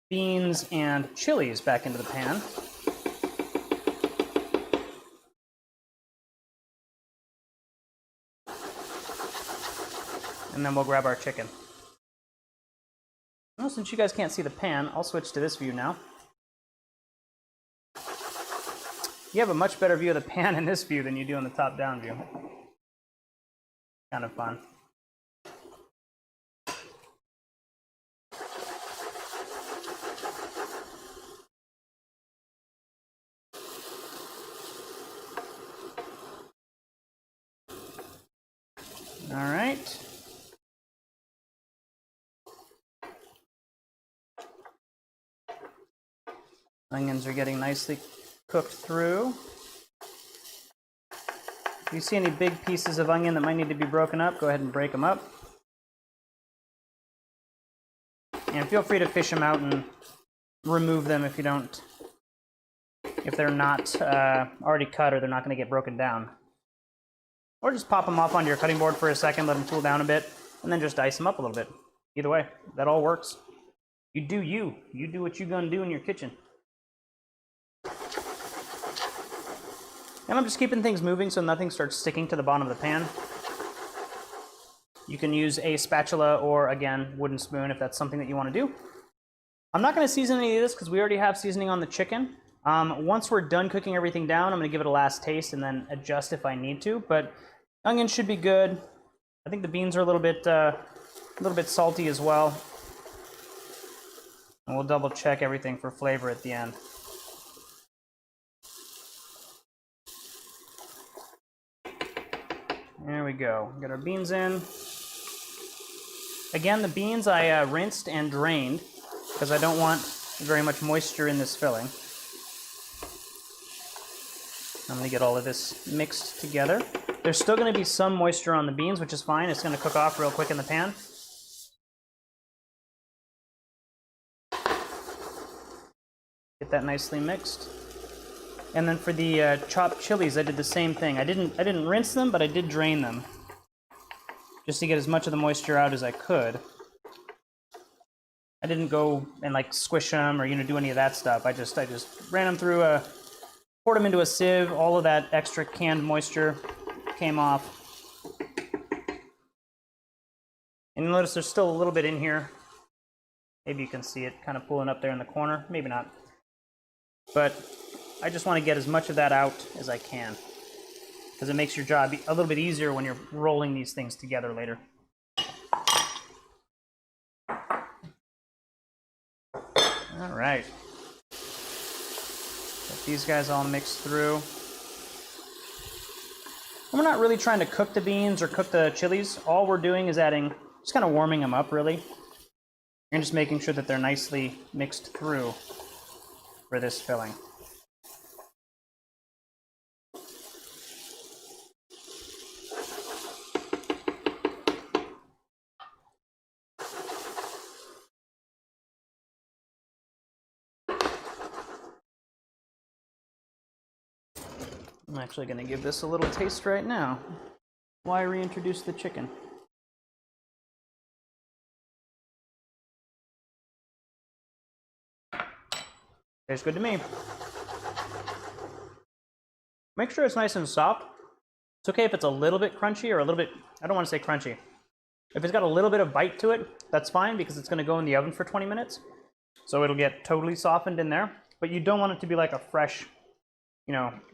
beans and chilies back into the pan. And then we'll grab our chicken. Well, since you guys can't see the pan, I'll switch to this view now. You have a much better view of the pan in this view than you do in the top-down view. Kind of fun. All right. Onions are getting nicely cooked through. If you see any big pieces of onion that might need to be broken up, go ahead and break them up. And feel free to fish them out and remove them if they're not already cut or they're not going to get broken down. Or just pop them off onto your cutting board for a second, let them cool down a bit, and then just dice them up a little bit. Either way, that all works. You do you. You do what you're going to do in your kitchen. And I'm just keeping things moving so nothing starts sticking to the bottom of the pan. You can use a spatula or, again, wooden spoon if that's something that you want to do. I'm not going to season any of this because we already have seasoning on the chicken. Once we're done cooking everything down, I'm going to give it a last taste and then adjust if I need to. But onions should be good. I think the beans are a little bit salty as well. And we'll double check everything for flavor at the end. There we go. Get our beans in. Again, the beans I rinsed and drained because I don't want very much moisture in this filling. I'm going to get all of this mixed together. There's still going to be some moisture on the beans, which is fine. It's going to cook off real quick in the pan. Get that nicely mixed. And then for the chopped chilies, I did the same thing. I didn't rinse them, but I did drain them, just to get as much of the moisture out as I could. I didn't go and like squish them or do any of that stuff. I just ran them through poured them into a sieve. All of that extra canned moisture came off. And you'll notice there's still a little bit in here. Maybe you can see it kind of pulling up there in the corner. Maybe not. But I just want to get as much of that out as I can, because it makes your job a little bit easier when you're rolling these things together later. All right. Get these guys all mixed through. And we're not really trying to cook the beans or cook the chilies. All we're doing is just kind of warming them up, really. And just making sure that they're nicely mixed through for this filling. I'm actually going to give this a little taste right now. Why reintroduce the chicken? Tastes good to me. Make sure it's nice and soft. It's okay if it's a little bit crunchy or a little bit, I don't want to say crunchy. If it's got a little bit of bite to it, that's fine because it's going to go in the oven for 20 minutes. So it'll get totally softened in there. But you don't want it to be like a fresh,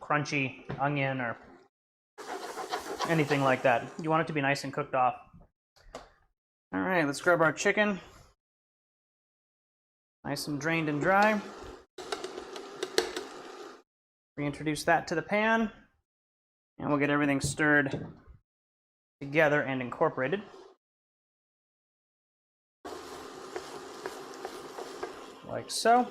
crunchy onion or anything like that. You want it to be nice and cooked off. All right, let's grab our chicken. Nice and drained and dry. Reintroduce that to the pan. And we'll get everything stirred together and incorporated. Like so.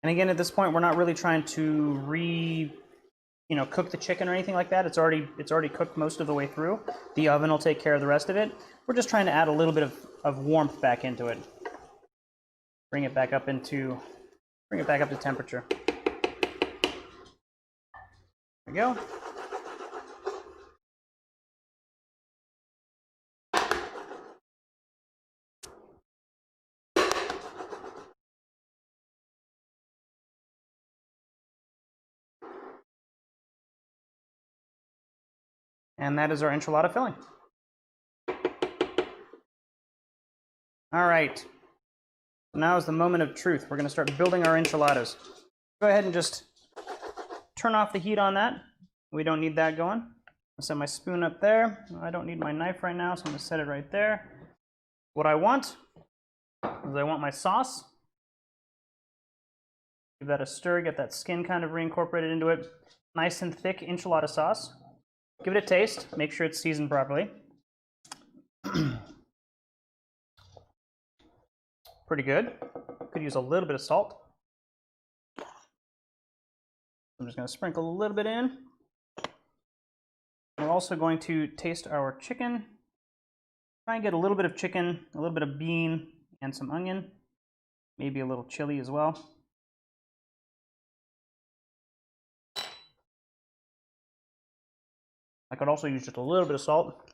And again, at this point, we're not really trying to cook the chicken or anything like that. It's already cooked most of the way through. The oven will take care of the rest of it. We're just trying to add a little bit of warmth back into it. Bring it back up to temperature. There we go. And that is our enchilada filling. All right. Now is the moment of truth. We're going to start building our enchiladas. Go ahead and just turn off the heat on that. We don't need that going. I'll set my spoon up there. I don't need my knife right now, so I'm going to set it right there. What I want is I want my sauce. Give that a stir, get that skin kind of reincorporated into it. Nice and thick enchilada sauce. Give it a taste. Make sure it's seasoned properly. Pretty good. Could use a little bit of salt. I'm just going to sprinkle a little bit in. We're also going to taste our chicken. Try and get a little bit of chicken, a little bit of bean, and some onion. Maybe a little chili as well. I could also use just a little bit of salt.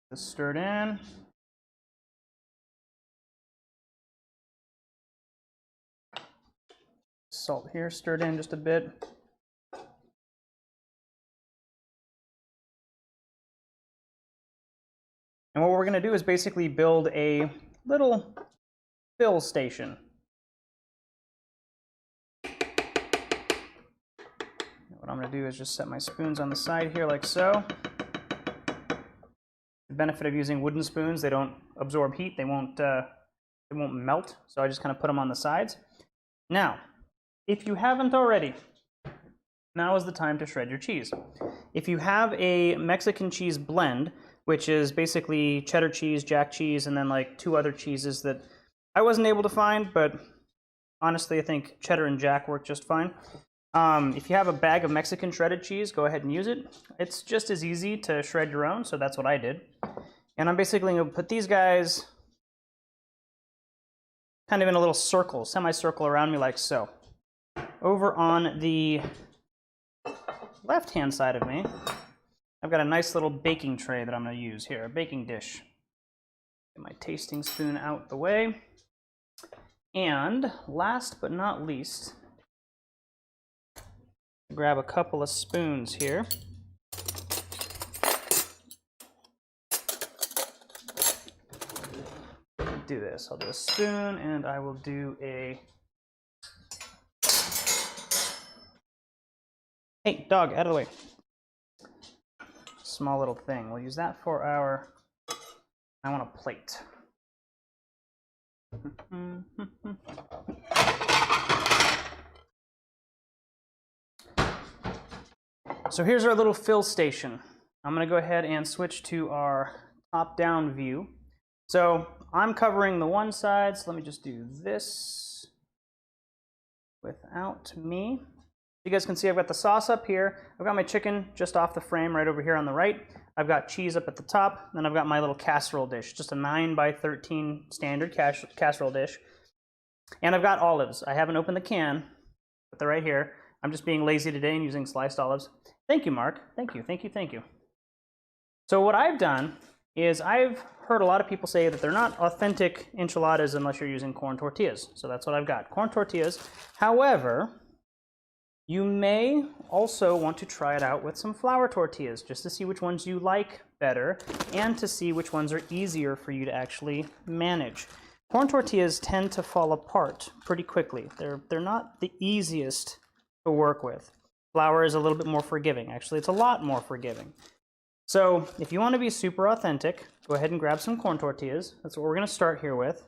Just stir it in. Salt here, stir it in just a bit. And what we're going to do is basically build a little fill station. What I'm going to do is just set my spoons on the side here like so. The benefit of using wooden spoons, they don't absorb heat, they won't melt, so I just kind of put them on the sides. Now, if you haven't already, now is the time to shred your cheese. If you have a Mexican cheese blend, which is basically cheddar cheese, jack cheese, and then like 2 other cheeses that I wasn't able to find, but honestly I think cheddar and jack work just fine. If you have a bag of Mexican shredded cheese, go ahead and use it. It's just as easy to shred your own, so that's what I did. And I'm basically going to put these guys kind of in a little circle, semicircle around me like so. Over on the left-hand side of me, I've got a nice little baking tray that I'm going to use here, a baking dish. Get my tasting spoon out the way. And last but not least, grab a couple of spoons here. Do this. I'll do a spoon and I will do a... Hey, dog, out of the way. Small little thing. We'll use that for our... I want a plate. So here's our little fill station. I'm going to go ahead and switch to our top-down view. So I'm covering the one side, so let me just do this without me. You guys can see I've got the sauce up here. I've got my chicken just off the frame right over here on the right. I've got cheese up at the top. Then I've got my little casserole dish, just a 9x13 standard casserole dish. And I've got olives. I haven't opened the can, but they're right here. I'm just being lazy today and using sliced olives. Thank you, Mark. Thank you, thank you, thank you. So what I've done is I've heard a lot of people say that they're not authentic enchiladas unless you're using corn tortillas. So that's what I've got, corn tortillas. However, you may also want to try it out with some flour tortillas just to see which ones you like better and to see which ones are easier for you to actually manage. Corn tortillas tend to fall apart pretty quickly. They're not the easiest to work with. Flour is a little bit more forgiving. Actually, it's a lot more forgiving. So if you want to be super authentic, go ahead and grab some corn tortillas. That's what we're going to start here with.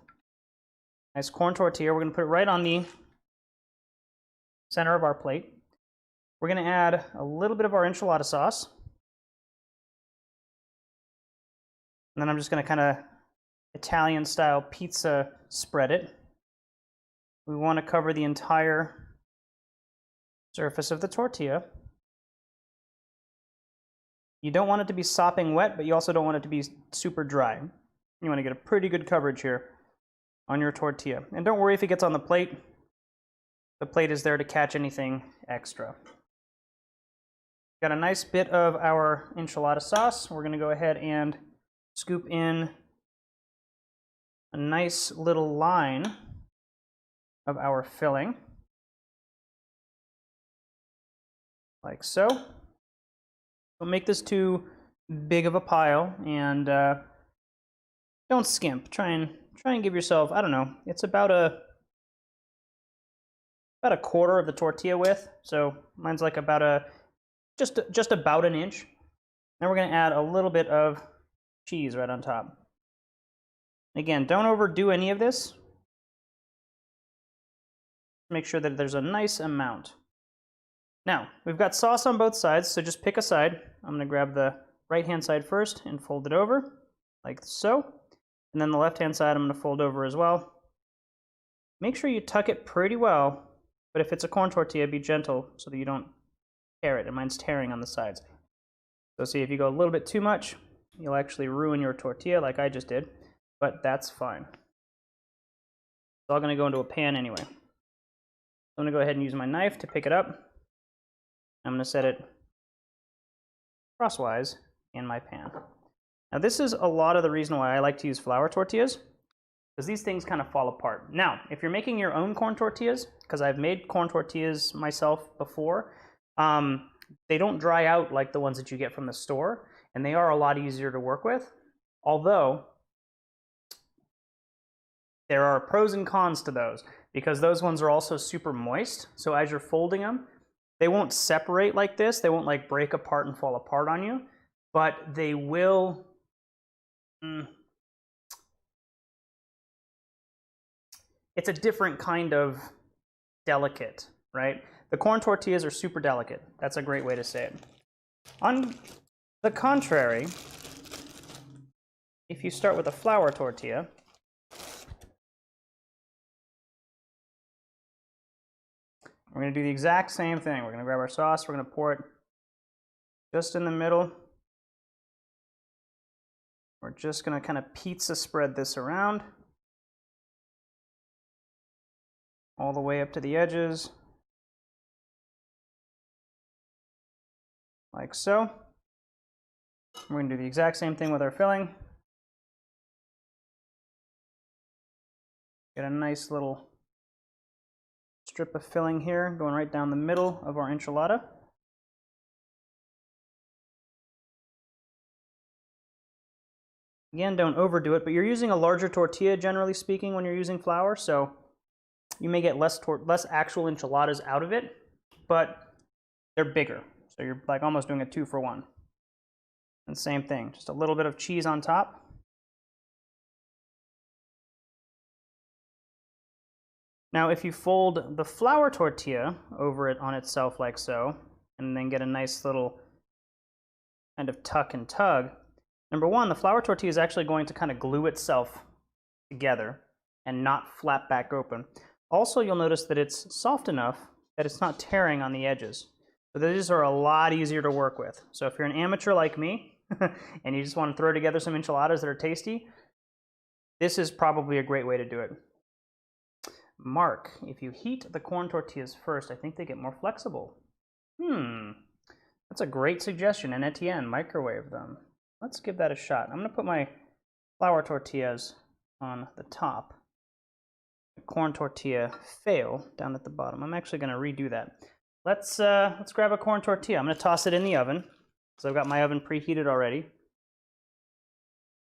Nice corn tortilla. We're going to put it right on the center of our plate. We're going to add a little bit of our enchilada sauce. And then I'm just going to kind of Italian style pizza spread it. We want to cover the entire surface of the tortilla. You don't want it to be sopping wet, but you also don't want it to be super dry. You want to get a pretty good coverage here on your tortilla. And don't worry if it gets on the plate. The plate is there to catch anything extra. Got a nice bit of our enchilada sauce. We're going to go ahead and scoop in a nice little line of our filling, like so. Don't make this too big of a pile, and don't skimp. Try and give yourself, I don't know, it's about a quarter of the tortilla width. So mine's like about just about an inch. Then we're going to add a little bit of cheese right on top. Again, don't overdo any of this. Make sure that there's a nice amount. Now, we've got sauce on both sides, so just pick a side. I'm going to grab the right-hand side first and fold it over, like so. And then the left-hand side I'm going to fold over as well. Make sure you tuck it pretty well, but if it's a corn tortilla, be gentle so that you don't tear it, and mine's tearing on the sides. So see, if you go a little bit too much, you'll actually ruin your tortilla like I just did, but that's fine. It's all going to go into a pan anyway. So I'm going to go ahead and use my knife to pick it up. I'm going to set it crosswise in my pan. Now this is a lot of the reason why I like to use flour tortillas, because these things kind of fall apart. Now, if you're making your own corn tortillas, because I've made corn tortillas myself before, they don't dry out like the ones that you get from the store, and they are a lot easier to work with. Although, there are pros and cons to those, because those ones are also super moist, so as you're folding them, they won't separate like this, they won't like break apart and fall apart on you, but they will... It's a different kind of delicate, right? The corn tortillas are super delicate. That's a great way to say it. On the contrary, if you start with a flour tortilla, we're going to do the exact same thing. We're going to grab our sauce, we're going to pour it just in the middle. We're just going to kind of pizza spread this around all the way up to the edges, like so. We're going to do the exact same thing with our filling. Get a nice little strip of filling here going right down the middle of our enchilada. Again, don't overdo it, but you're using a larger tortilla generally speaking when you're using flour, so you may get less actual enchiladas out of it, but they're bigger. So you're like almost doing a 2-for-1. And same thing, just a little bit of cheese on top. Now, if you fold the flour tortilla over it on itself like so, and then get a nice little kind of tuck and tug, number one, the flour tortilla is actually going to kind of glue itself together and not flap back open. Also, you'll notice that it's soft enough that it's not tearing on the edges. So these are a lot easier to work with. So if you're an amateur like me, and you just want to throw together some enchiladas that are tasty, this is probably a great way to do it. Mark, if you heat the corn tortillas first, I think they get more flexible. That's a great suggestion. And Etienne, microwave them. Let's give that a shot. I'm going to put my flour tortillas on the top. The corn tortilla fail down at the bottom. I'm actually going to redo that. Let's grab a corn tortilla. I'm going to toss it in the oven, because I've got my oven preheated already.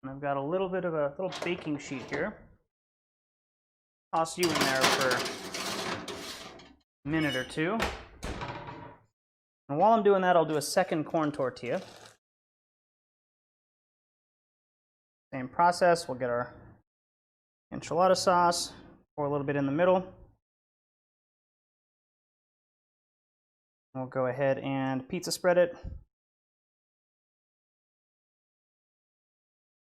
And I've got a little bit of a little baking sheet here. Toss you in there for a minute or two. And while I'm doing that, I'll do a second corn tortilla. Same process. We'll get our enchilada sauce, pour a little bit in the middle. We'll go ahead and pizza spread it.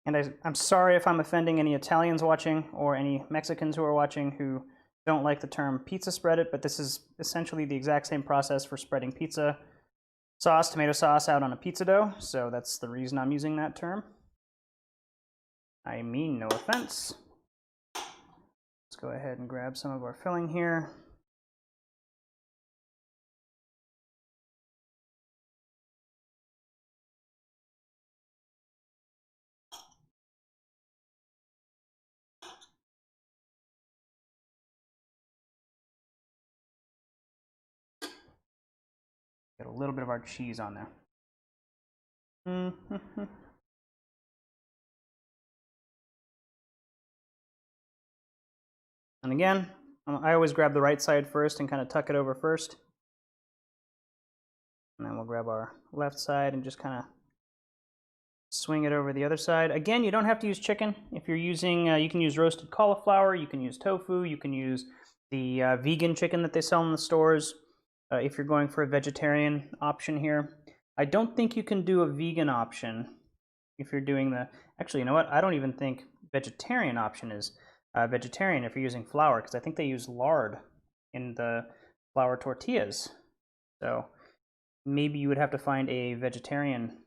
And I'm sorry if I'm offending any Italians watching or any Mexicans who are watching who don't like the term pizza spread it, but this is essentially the exact same process for spreading pizza sauce, tomato sauce out on a pizza dough, so that's the reason I'm using that term. I mean no offense. Let's go ahead and grab some of our filling here. Get a little bit of our cheese on there. And again, I always grab the right side first and kind of tuck it over first. And then we'll grab our left side and just kind of swing it over the other side. Again, you don't have to use chicken. If you're using, you can use roasted cauliflower, you can use tofu, you can use the vegan chicken that they sell in the stores. If you're going for a vegetarian option here. I don't think you can do a vegan option if you're doing the, actually, you know what? I don't even think vegetarian option is vegetarian if you're using flour, because I think they use lard in the flour tortillas. So maybe you would have to find a vegetarian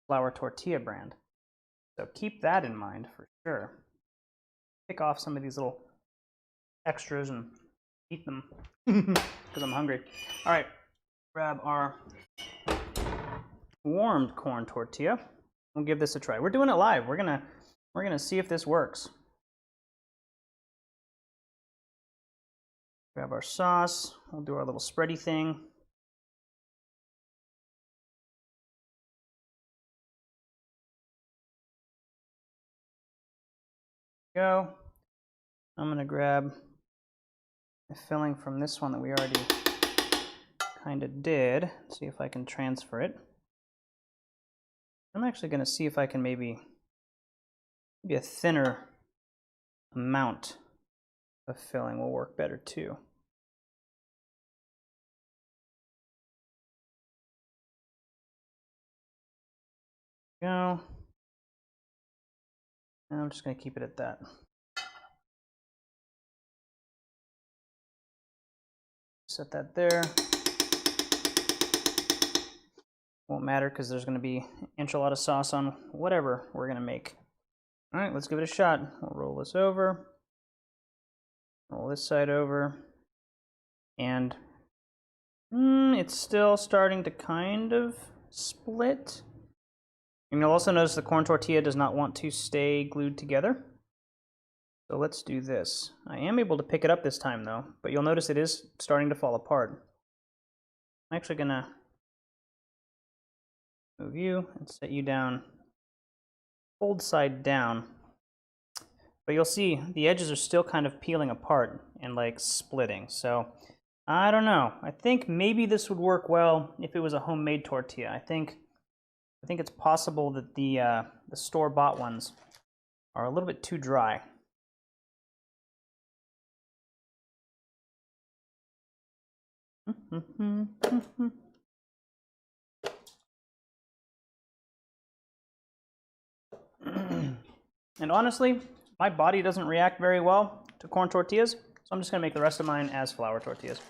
flour tortilla brand. So keep that in mind for sure. Pick off some of these little extras and eat them because I'm hungry. All right, grab our warmed corn tortilla. We'll give this a try. We're doing it live. We're gonna see if this works. Grab our sauce. We'll do our little spready thing. Go. I'm gonna grab the filling from this one that we already kind of did. See if I can transfer it. I'm actually going to see if I can maybe a thinner amount of filling will work better too. Go. And I'm just going to keep it at that. Set that there. Won't matter because there's going to be enchilada sauce on whatever we're going to make. All right, let's give it a shot. We'll roll this over. Roll this side over. And it's still starting to kind of split. And you'll also notice the corn tortilla does not want to stay glued together. So let's do this. I am able to pick it up this time though, but you'll notice it is starting to fall apart. I'm actually going to move you and set you down, fold side down. But you'll see the edges are still kind of peeling apart and like splitting. So I don't know. I think maybe this would work well if it was a homemade tortilla. I think it's possible that the store-bought ones are a little bit too dry. And honestly, my body doesn't react very well to corn tortillas, so I'm just going to make the rest of mine as flour tortillas.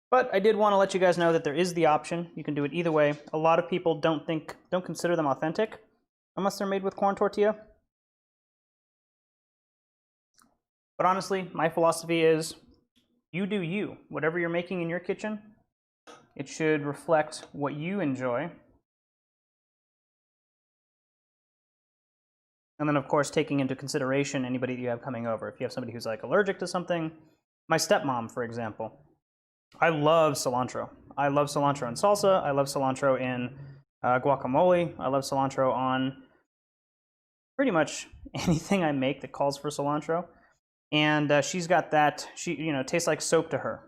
But I did want to let you guys know that there is the option. You can do it either way. A lot of people don't consider them authentic unless they're made with corn tortilla. But honestly, my philosophy is you do you. Whatever you're making in your kitchen, it should reflect what you enjoy. And then, of course, taking into consideration anybody that you have coming over. If you have somebody who's like allergic to something, my stepmom, for example, I love cilantro. I love cilantro in salsa. I love cilantro in guacamole. I love cilantro on pretty much anything I make that calls for cilantro. And she's got that. It tastes like soap to her.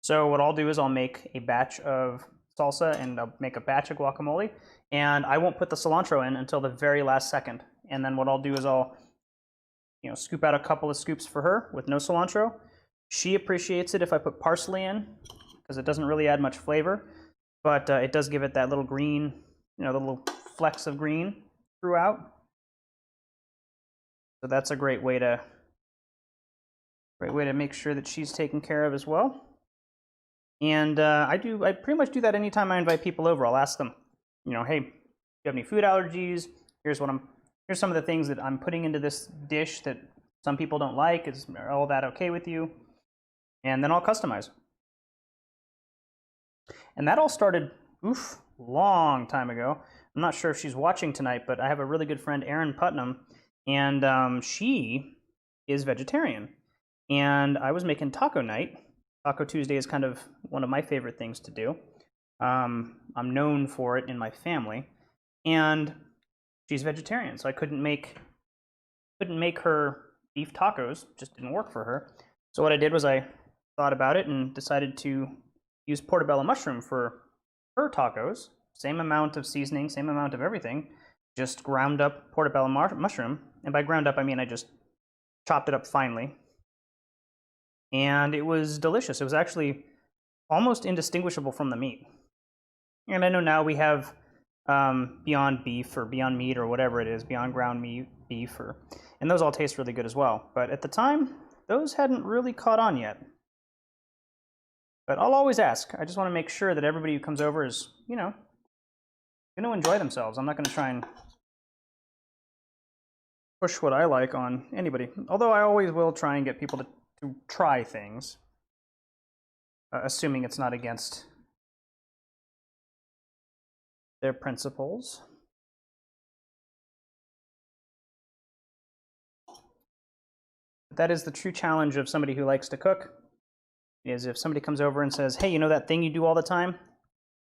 So what I'll do is I'll make a batch of salsa and I'll make a batch of guacamole, and I won't put the cilantro in until the very last second. And then what I'll do is I'll, scoop out a couple of scoops for her with no cilantro. She appreciates it if I put parsley in because it doesn't really add much flavor, but it does give it that little green, the little flecks of green throughout. So that's a great way to make sure that she's taken care of as well. And I pretty much do that anytime I invite people over. I'll ask them, you know, hey, do you have any food allergies? Here's some of the things that I'm putting into this dish that some people don't like. Is all that okay with you? And then I'll customize. And that all started, long time ago. I'm not sure if she's watching tonight, but I have a really good friend, Erin Putnam, and she is vegetarian. And I was making taco night. Taco Tuesday is kind of one of my favorite things to do. I'm known for it in my family, and she's vegetarian, so I couldn't make her beef tacos. Just didn't work for her. So what I did was I thought about it and decided to use portobello mushroom for her tacos. Same amount of seasoning, same amount of everything, just ground up portobello mushroom. And by ground up, I mean I just chopped it up finely. And it was delicious. It was actually almost indistinguishable from the meat. And I know now we have Beyond Beef or Beyond Meat or whatever it is, Beyond Ground Beef, and those all taste really good as well. But at the time, those hadn't really caught on yet. But I'll always ask. I just want to make sure that everybody who comes over is, you know, going to enjoy themselves. I'm not going to try and push what I like on anybody. Although I always will try and get people to try things, assuming it's not against their principles. That is the true challenge of somebody who likes to cook, is if somebody comes over and says, hey, you know that thing you do all the time?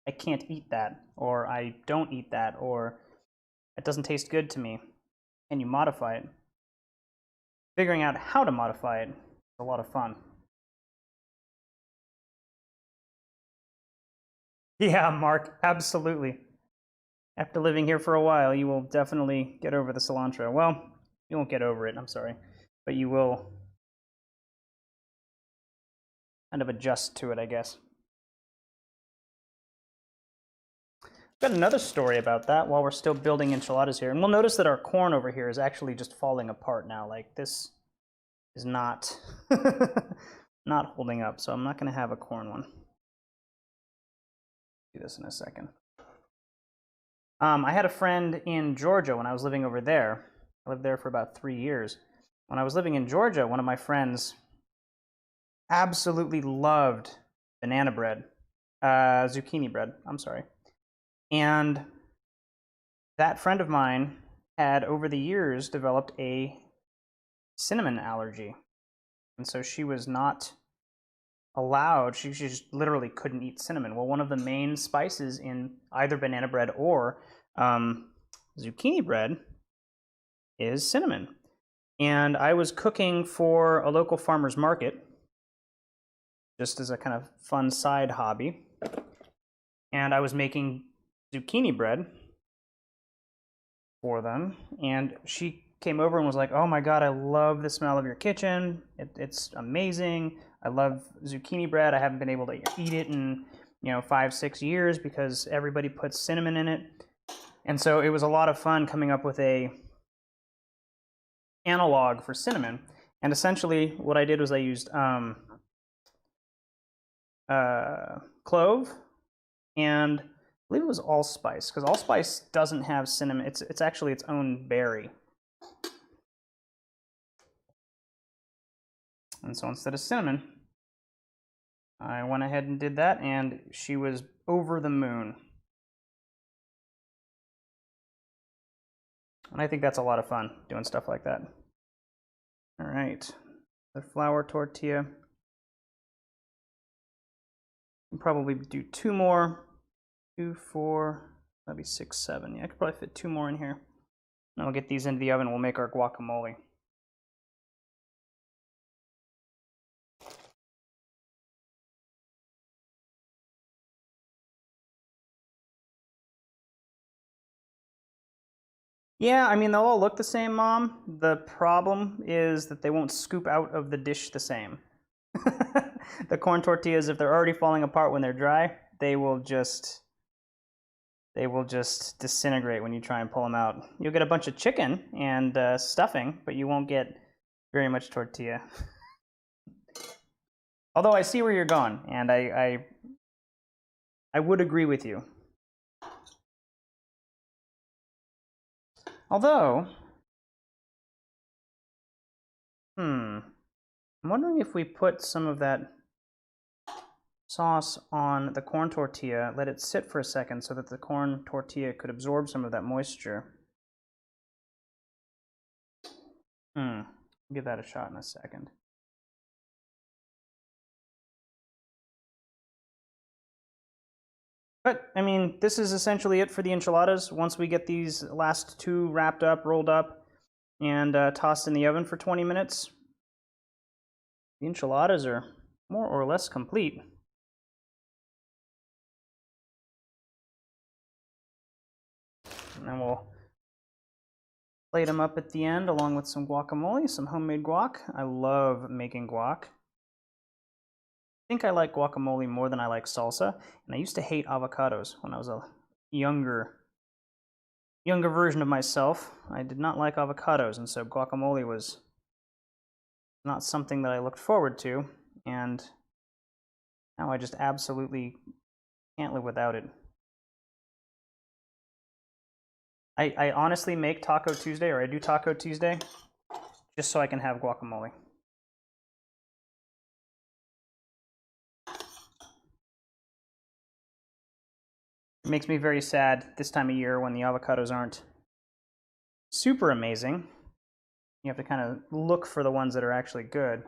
I can't eat that, or I don't eat that, or it doesn't taste good to me. Can you modify it? Figuring out how to modify it is a lot of fun. Yeah, Mark, absolutely. After living here for a while, you will definitely get over the cilantro. Well, you won't get over it, I'm sorry, but you will kind of adjust to it, I guess. Got another story about that while we're still building enchiladas here. And we'll notice that our corn over here is actually just falling apart now. Like, this is not not holding up, so I'm not going to have a corn one. Do this in a second. I had a friend in Georgia when I was living over there. I lived there for about 3 years. When I was living in Georgia, one of my friends absolutely loved banana bread, zucchini bread, I'm sorry. And that friend of mine had, over the years, developed a cinnamon allergy. And so she was not allowed, she just literally couldn't eat cinnamon. Well, one of the main spices in either banana bread or zucchini bread is cinnamon. And I was cooking for a local farmer's market, just as a kind of fun side hobby. And I was making zucchini bread for them, and she came over and was like, oh my god, I love the smell of your kitchen. It's amazing. I love zucchini bread. I haven't been able to eat it in 5-6 years because everybody puts cinnamon in it. And so it was a lot of fun coming up with a analog for cinnamon. And essentially what I did was I used clove, and I believe it was allspice, because allspice doesn't have cinnamon. It's actually its own berry. And so instead of cinnamon, I went ahead and did that, and she was over the moon. And I think that's a lot of fun, doing stuff like that. All right, the flour tortilla. I'll probably do 2 more. 2, 4, that'd be 6, 7. Yeah, I could probably fit 2 more in here. And we'll get these into the oven. We'll make our guacamole. Yeah, I mean, they'll all look the same, Mom. The problem is that they won't scoop out of the dish the same. The corn tortillas, if they're already falling apart when they're dry, they will just they will just disintegrate when you try and pull them out. You'll get a bunch of chicken and stuffing, but you won't get very much tortilla. Although I see where you're going, and I would agree with you. Although, I'm wondering if we put some of that sauce on the corn tortilla, let it sit for a second so that the corn tortilla could absorb some of that moisture. Give that a shot in a second. But, I mean, this is essentially it for the enchiladas. Once we get these last two wrapped up, rolled up, and tossed in the oven for 20 minutes, the enchiladas are more or less complete. And then we'll plate them up at the end along with some guacamole, some homemade guac. I love making guac. I think I like guacamole more than I like salsa, and I used to hate avocados when I was a younger version of myself. I did not like avocados, and so guacamole was not something that I looked forward to, and now I just absolutely can't live without it. I honestly make Taco Tuesday, or I do Taco Tuesday, just so I can have guacamole. It makes me very sad this time of year when the avocados aren't super amazing. You have to kind of look for the ones that are actually good.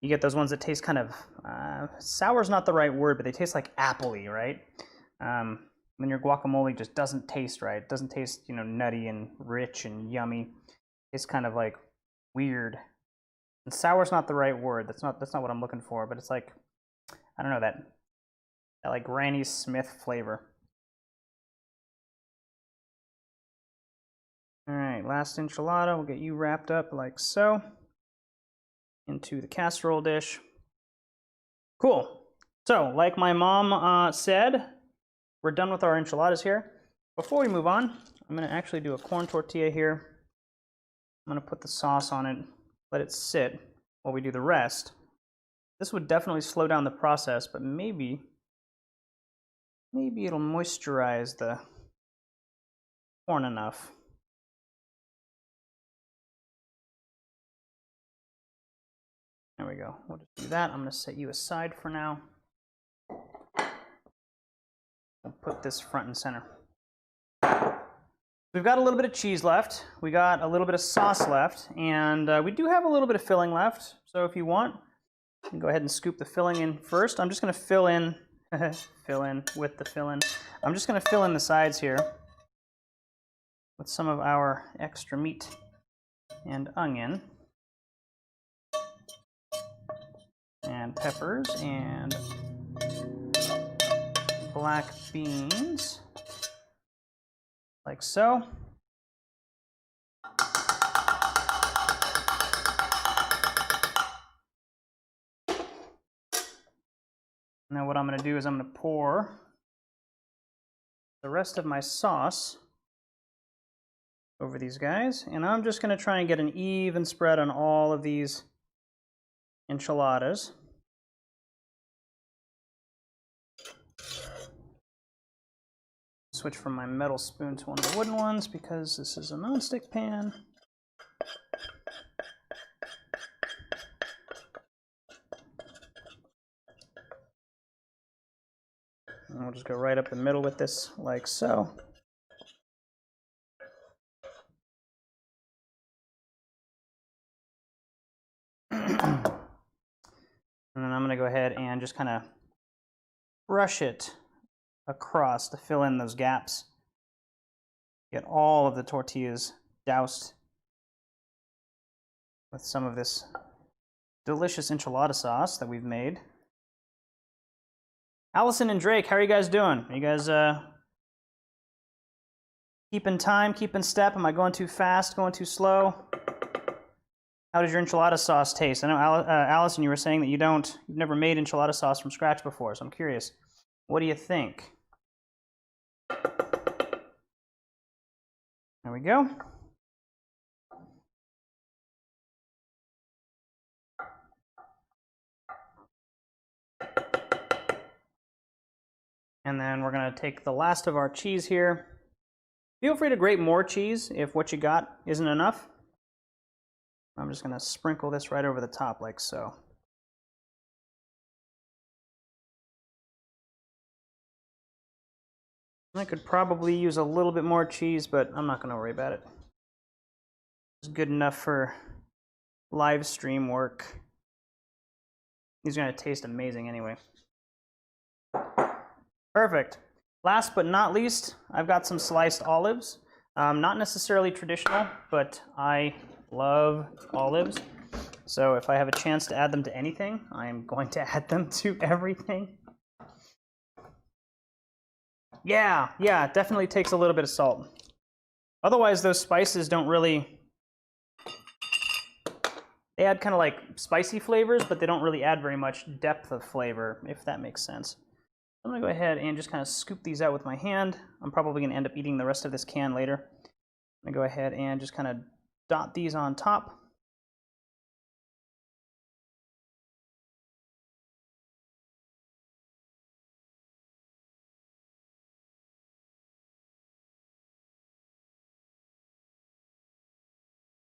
You get those ones that taste kind of, sour's not the right word, but they taste like apple-y, right? Then your guacamole just doesn't taste right. It doesn't taste, you know, nutty and rich and yummy. It's kind of like weird. And sour's not the right word. That's not what I'm looking for, but it's like, I don't know, that like Granny Smith flavor. All right, last enchilada. We'll get you wrapped up like so into the casserole dish. Cool. So, like my mom said, we're done with our enchiladas here. Before we move on, I'm going to actually do a corn tortilla here. I'm going to put the sauce on it, let it sit while we do the rest. This would definitely slow down the process, but maybe it'll moisturize the corn enough. There we go. We'll just do that. I'm going to set you aside for now. We'll put this front and center. We've got a little bit of cheese left. We got a little bit of sauce left, and we do have a little bit of filling left. So if you want, you can go ahead and scoop the filling in first. I'm just going to fill in with the fill-in. I'm just going to fill in the sides here with some of our extra meat and onion and peppers and black beans, like so. Now what I'm going to do is I'm going to pour the rest of my sauce over these guys, and I'm just going to try and get an even spread on all of these enchiladas. Switch from my metal spoon to one of the wooden ones because this is a nonstick pan. And we'll just go right up the middle with this, like so. And then I'm going to go ahead and just kind of brush it across to fill in those gaps. Get all of the tortillas doused with some of this delicious enchilada sauce that we've made. Allison and Drake, how are you guys doing? Are you guys keeping time, keeping step? Am I going too fast, going too slow? How does your enchilada sauce taste? I know, Allison, you were saying that you've never made enchilada sauce from scratch before, so I'm curious. What do you think? There we go. And then we're going to take the last of our cheese here. Feel free to grate more cheese if what you got isn't enough. I'm just going to sprinkle this right over the top like so. I could probably use a little bit more cheese, but I'm not going to worry about it. It's good enough for live stream work. These are going to taste amazing anyway. Perfect. Last but not least, I've got some sliced olives. Not necessarily traditional, but I love olives. So if I have a chance to add them to anything, I'm going to add them to everything. Yeah, it definitely takes a little bit of salt. Otherwise, those spices don't really... They add kind of like spicy flavors, but they don't really add very much depth of flavor, if that makes sense. I'm going to go ahead and just kind of scoop these out with my hand. I'm probably going to end up eating the rest of this can later. I'm going to go ahead and just kind of dot these on top.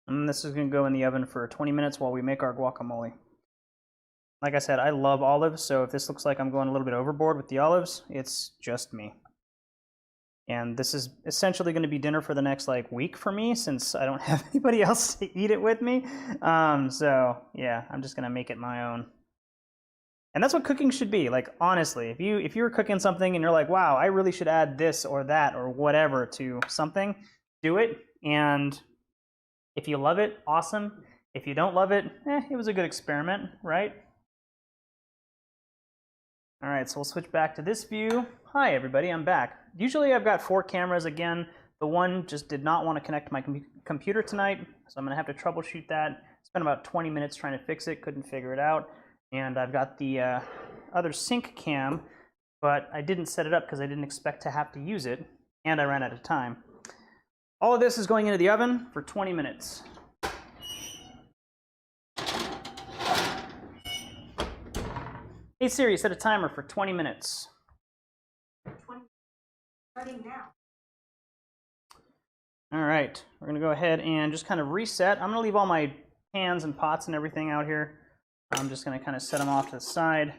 And this is going to go in the oven for 20 minutes while we make our guacamole. Like I said, I love olives, so if this looks like I'm going a little bit overboard with the olives, it's just me. And this is essentially going to be dinner for the next week for me, since I don't have anybody else to eat it with me. So yeah, I'm just going to make it my own. And that's what cooking should be. Like, honestly, if you were cooking something and you're like, wow, I really should add this or that or whatever to something, do it. And if you love it, awesome. If you don't love it, it was a good experiment, right? All right, so we'll switch back to this view. Hi, everybody, I'm back. Usually I've got 4 cameras again. The one just did not want to connect to my computer tonight, so I'm gonna have to troubleshoot that. Spent about 20 minutes trying to fix it, couldn't figure it out. And I've got the other sync cam, but I didn't set it up because I didn't expect to have to use it, and I ran out of time. All of this is going into the oven for 20 minutes. Hey Siri, set a timer for 20 minutes. 20, starting now. All right, we're gonna go ahead and just kind of reset. I'm gonna leave all my pans and pots and everything out here. I'm just gonna kind of set them off to the side,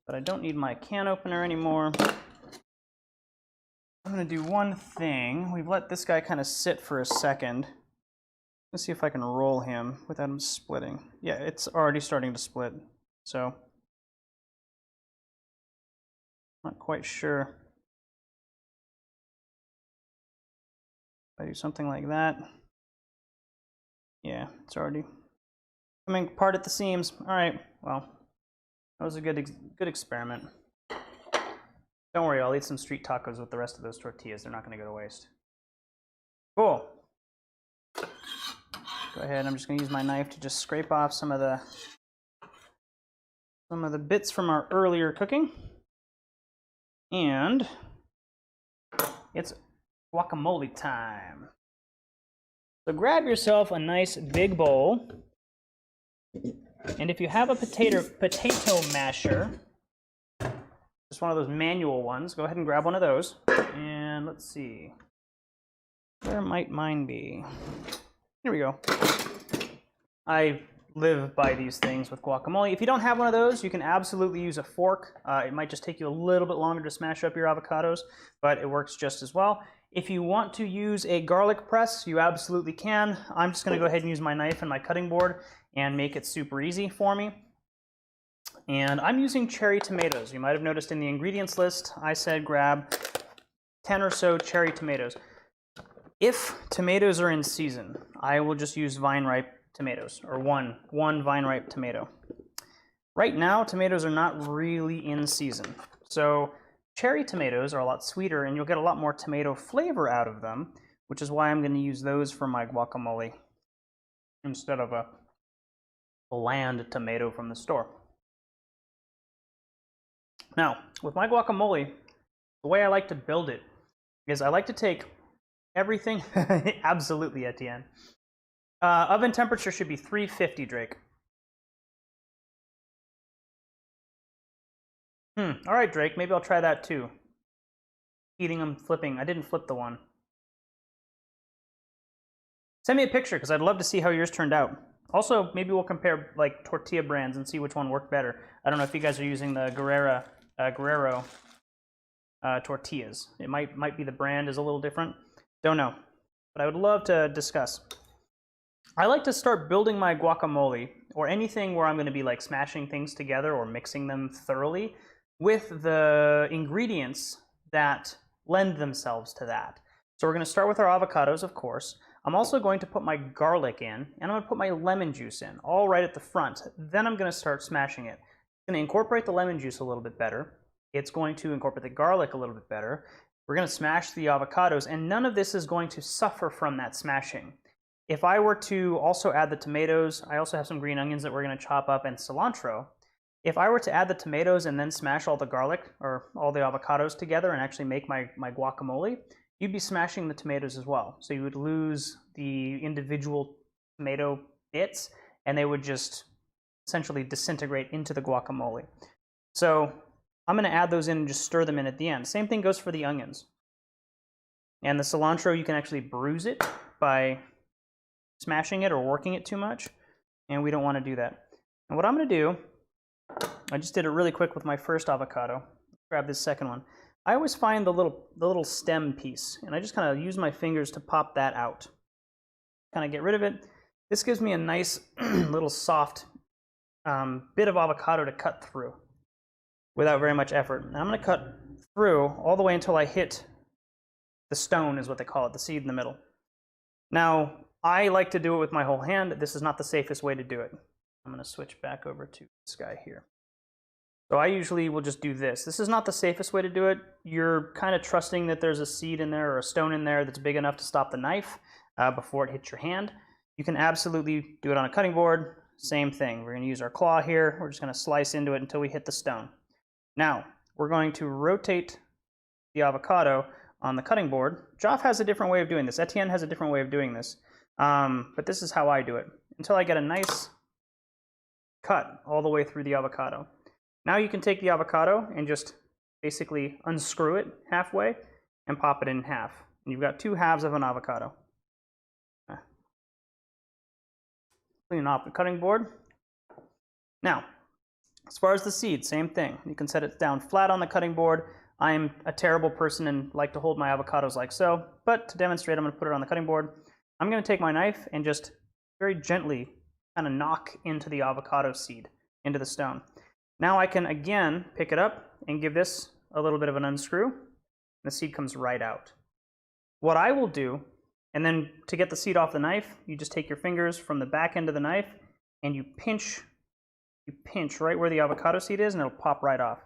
but I don't need my can opener anymore. I'm gonna do one thing. We've let this guy kind of sit for a second. Let's see if I can roll him without him splitting. Yeah, it's already starting to split, so not quite sure. If I do something like that, yeah, it's already coming apart at the seams. All right, well, that was a good experiment. Don't worry, I'll eat some street tacos with the rest of those tortillas. They're not going to go to waste. Cool. Go ahead. I'm just going to use my knife to just scrape off some of the bits from our earlier cooking. And it's guacamole time. So grab yourself a nice big bowl. And if you have a potato masher, just one of those manual ones, go ahead and grab one of those. And let's see, where might mine be? Here we go. I live by these things with guacamole. If you don't have one of those, you can absolutely use a fork. It might just take you a little bit longer to smash up your avocados, but it works just as well. If you want to use a garlic press, you absolutely can. I'm just gonna go ahead and use my knife and my cutting board and make it super easy for me. And I'm using cherry tomatoes. You might have noticed in the ingredients list, I said grab 10 or so cherry tomatoes. If tomatoes are in season, I will just use vine-ripe tomatoes, or one vine-ripe tomato. Right now, tomatoes are not really in season. So cherry tomatoes are a lot sweeter, and you'll get a lot more tomato flavor out of them, which is why I'm going to use those for my guacamole instead of a bland tomato from the store. Now, with my guacamole, the way I like to build it is I like to take everything. Absolutely, Etienne. Oven temperature should be 350, Drake. All right, Drake, maybe I'll try that too. Heating them, flipping. I didn't flip the one. Send me a picture because I'd love to see how yours turned out. Also, maybe we'll compare like tortilla brands and see which one worked better. I don't know if you guys are using the Guerrero tortillas. It might be the brand is a little different. Don't know, but I would love to discuss. I like to start building my guacamole or anything where I'm going to be like smashing things together or mixing them thoroughly with the ingredients that lend themselves to that. So we're going to start with our avocados, of course. I'm also going to put my garlic in, and I'm going to put my lemon juice in, all right at the front. Then I'm going to start smashing it. I'm going to incorporate the lemon juice a little bit better. It's going to incorporate the garlic a little bit better. We're going to smash the avocados, and none of this is going to suffer from that smashing. If I were to also add the tomatoes, I also have some green onions that we're going to chop up, and cilantro. If I were to add the tomatoes and then smash all the garlic or all the avocados together and actually make my guacamole, you'd be smashing the tomatoes as well. So you would lose the individual tomato bits, and they would just essentially disintegrate into the guacamole. So I'm going to add those in and just stir them in at the end. Same thing goes for the onions. And the cilantro, you can actually bruise it by smashing it or working it too much, and we don't want to do that. And what I'm going to do, I just did it really quick with my first avocado. Grab this second one. I always find the little stem piece, and I just kind of use my fingers to pop that out. Kind of get rid of it. This gives me a nice little soft bit of avocado to cut through without very much effort. Now I'm going to cut through all the way until I hit the stone, is what they call it, the seed in the middle. Now, I like to do it with my whole hand. This is not the safest way to do it. I'm going to switch back over to this guy here. So I usually will just do this. This is not the safest way to do it. You're kind of trusting that there's a seed in there or a stone in there that's big enough to stop the knife before it hits your hand. You can absolutely do it on a cutting board. Same thing. We're going to use our claw here. We're just going to slice into it until we hit the stone. Now, we're going to rotate the avocado on the cutting board. Joff has a different way of doing this. Etienne has a different way of doing this. But this is how I do it, until I get a nice cut all the way through the avocado. Now you can take the avocado and just basically unscrew it halfway and pop it in half. And you've got two halves of an avocado. Clean off the cutting board. Now, as far as the seed, same thing. You can set it down flat on the cutting board. I'm a terrible person and like to hold my avocados like so, but to demonstrate, I'm going to put it on the cutting board. I'm going to take my knife and just very gently kind of knock into the avocado seed, into the stone. Now I can again pick it up and give this a little bit of an unscrew, and the seed comes right out. What I will do, and then to get the seed off the knife, you just take your fingers from the back end of the knife and you pinch right where the avocado seed is, and it'll pop right off.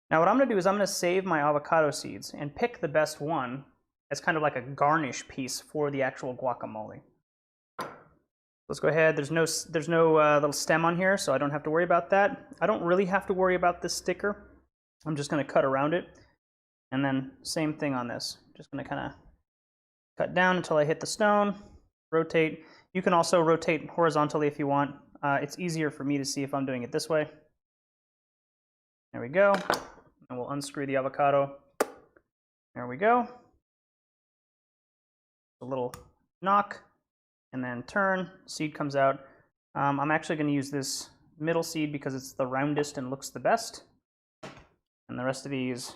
Now what I'm going to do is I'm going to save my avocado seeds and pick the best one as kind of like a garnish piece for the actual guacamole. Let's go ahead. There's no little stem on here, so I don't have to worry about that. I don't really have to worry about this sticker. I'm just going to cut around it. And then same thing on this. Just going to kind of cut down until I hit the stone, rotate. You can also rotate horizontally if you want. It's easier for me to see if I'm doing it this way. There we go. And we'll unscrew the avocado. There we go. A little knock. And then turn, seed comes out. I'm actually going to use this middle seed because it's the roundest and looks the best. And the rest of these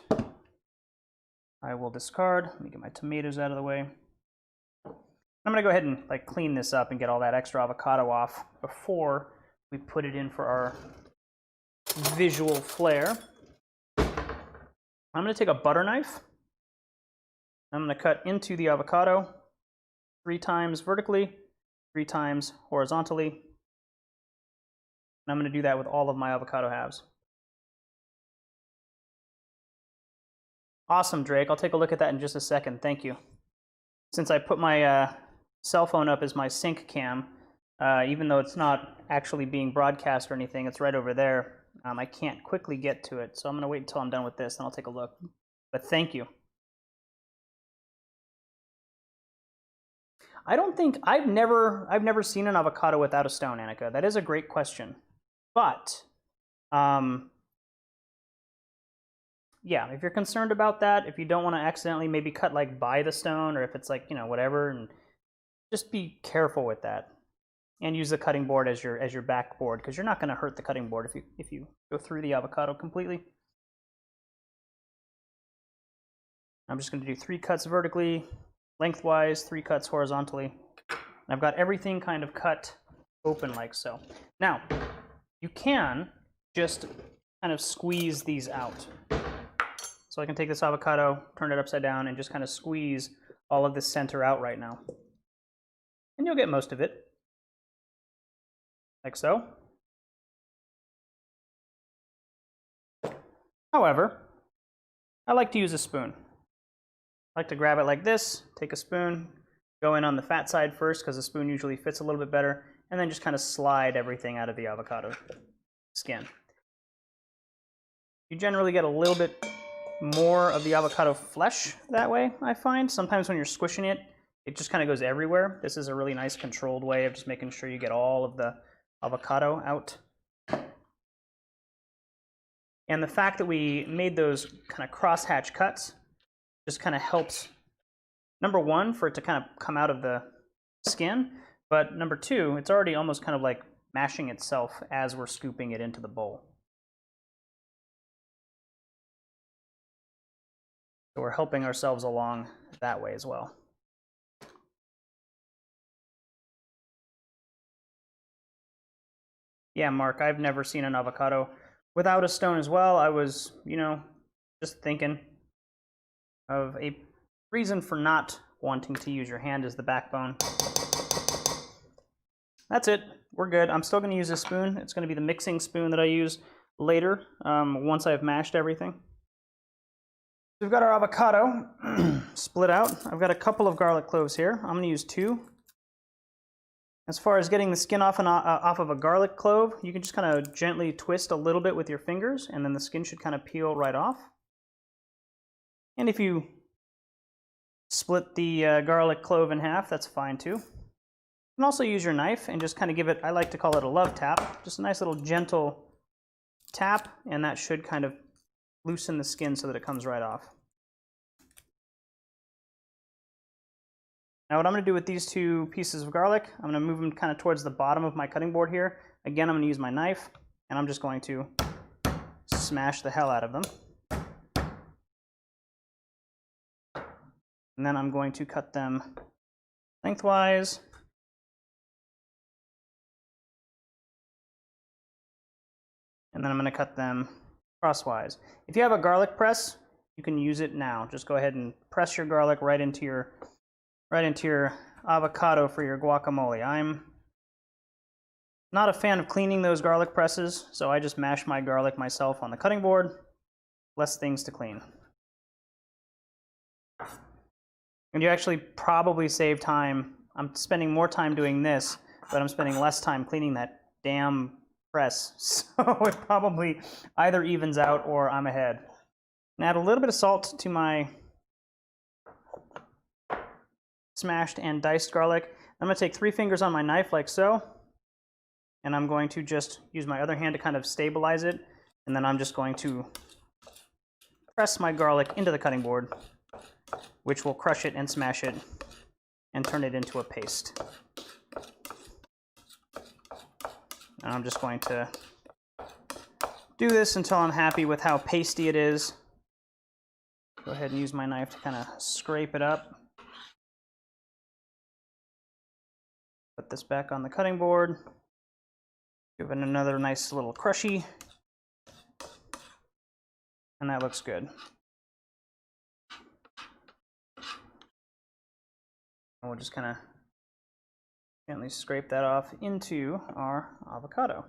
I will discard. Let me get my tomatoes out of the way. I'm going to go ahead and like clean this up and get all that extra avocado off before we put it in for our visual flair. I'm going to take a butter knife. I'm going to cut into the avocado 3 times vertically, 3 times horizontally. And I'm going to do that with all of my avocado halves. Awesome, Drake. I'll take a look at that in just a second. Thank you. Since I put my cell phone up as my sync cam, even though it's not actually being broadcast or anything, it's right over there. I can't quickly get to it, so I'm going to wait until I'm done with this, and I'll take a look. But thank you. I don't think I've never seen an avocado without a stone, Annika. That is a great question. But yeah, if you're concerned about that, if you don't want to accidentally maybe cut like by the stone, or if it's like, you know, whatever, and just be careful with that. And use the cutting board as your backboard, because you're not going to hurt the cutting board if you go through the avocado completely. I'm just going to do 3 cuts vertically, lengthwise, 3 cuts horizontally. And I've got everything kind of cut open like so. Now, you can just kind of squeeze these out. So I can take this avocado, turn it upside down, and just kind of squeeze all of the center out right now. And you'll get most of it, like so. However, I like to use a spoon. I like to grab it like this, take a spoon, go in on the fat side first because the spoon usually fits a little bit better, and then just kind of slide everything out of the avocado skin. You generally get a little bit more of the avocado flesh that way, I find. Sometimes when you're squishing it, it just kind of goes everywhere. This is a really nice controlled way of just making sure you get all of the avocado out. And the fact that we made those kind of crosshatch cuts just kind of helps, number one, for it to kind of come out of the skin, but number two, it's already almost kind of like mashing itself as we're scooping it into the bowl. So we're helping ourselves along that way as well. Yeah, Mark, I've never seen an avocado without a stone as well. I was, you know, just thinking of a reason for not wanting to use your hand as the backbone. That's it. We're good. I'm still going to use this spoon. It's going to be the mixing spoon that I use later, once I've mashed everything. We've got our avocado split out. I've got a couple of garlic cloves here. I'm going to use 2. As far as getting the skin off of a garlic clove, you can just kind of gently twist a little bit with your fingers, and then the skin should kind of peel right off. And if you split the garlic clove in half, that's fine too. You can also use your knife and just kind of give it, I like to call it a love tap, just a nice little gentle tap, and that should kind of loosen the skin so that it comes right off. Now what I'm going to do with these 2 pieces of garlic, I'm going to move them kind of towards the bottom of my cutting board here. Again, I'm going to use my knife, and I'm just going to smash the hell out of them. And then I'm going to cut them lengthwise. And then I'm going to cut them crosswise. If you have a garlic press, you can use it now. Just go ahead and press your garlic right into your avocado for your guacamole. I'm not a fan of cleaning those garlic presses, so I just mash my garlic myself on the cutting board. Less things to clean. And you actually probably save time. I'm spending more time doing this, but I'm spending less time cleaning that damn press. So it probably either evens out or I'm ahead. And add a little bit of salt to my smashed and diced garlic. I'm going to take 3 fingers on my knife like so, and I'm going to just use my other hand to kind of stabilize it, and then I'm just going to press my garlic into the cutting board, which will crush it and smash it and turn it into a paste. And I'm just going to do this until I'm happy with how pasty it is. Go ahead and use my knife to kind of scrape it up. Put this back on the cutting board. Give it another nice little crushy. And that looks good. And we'll just kind of gently scrape that off into our avocado.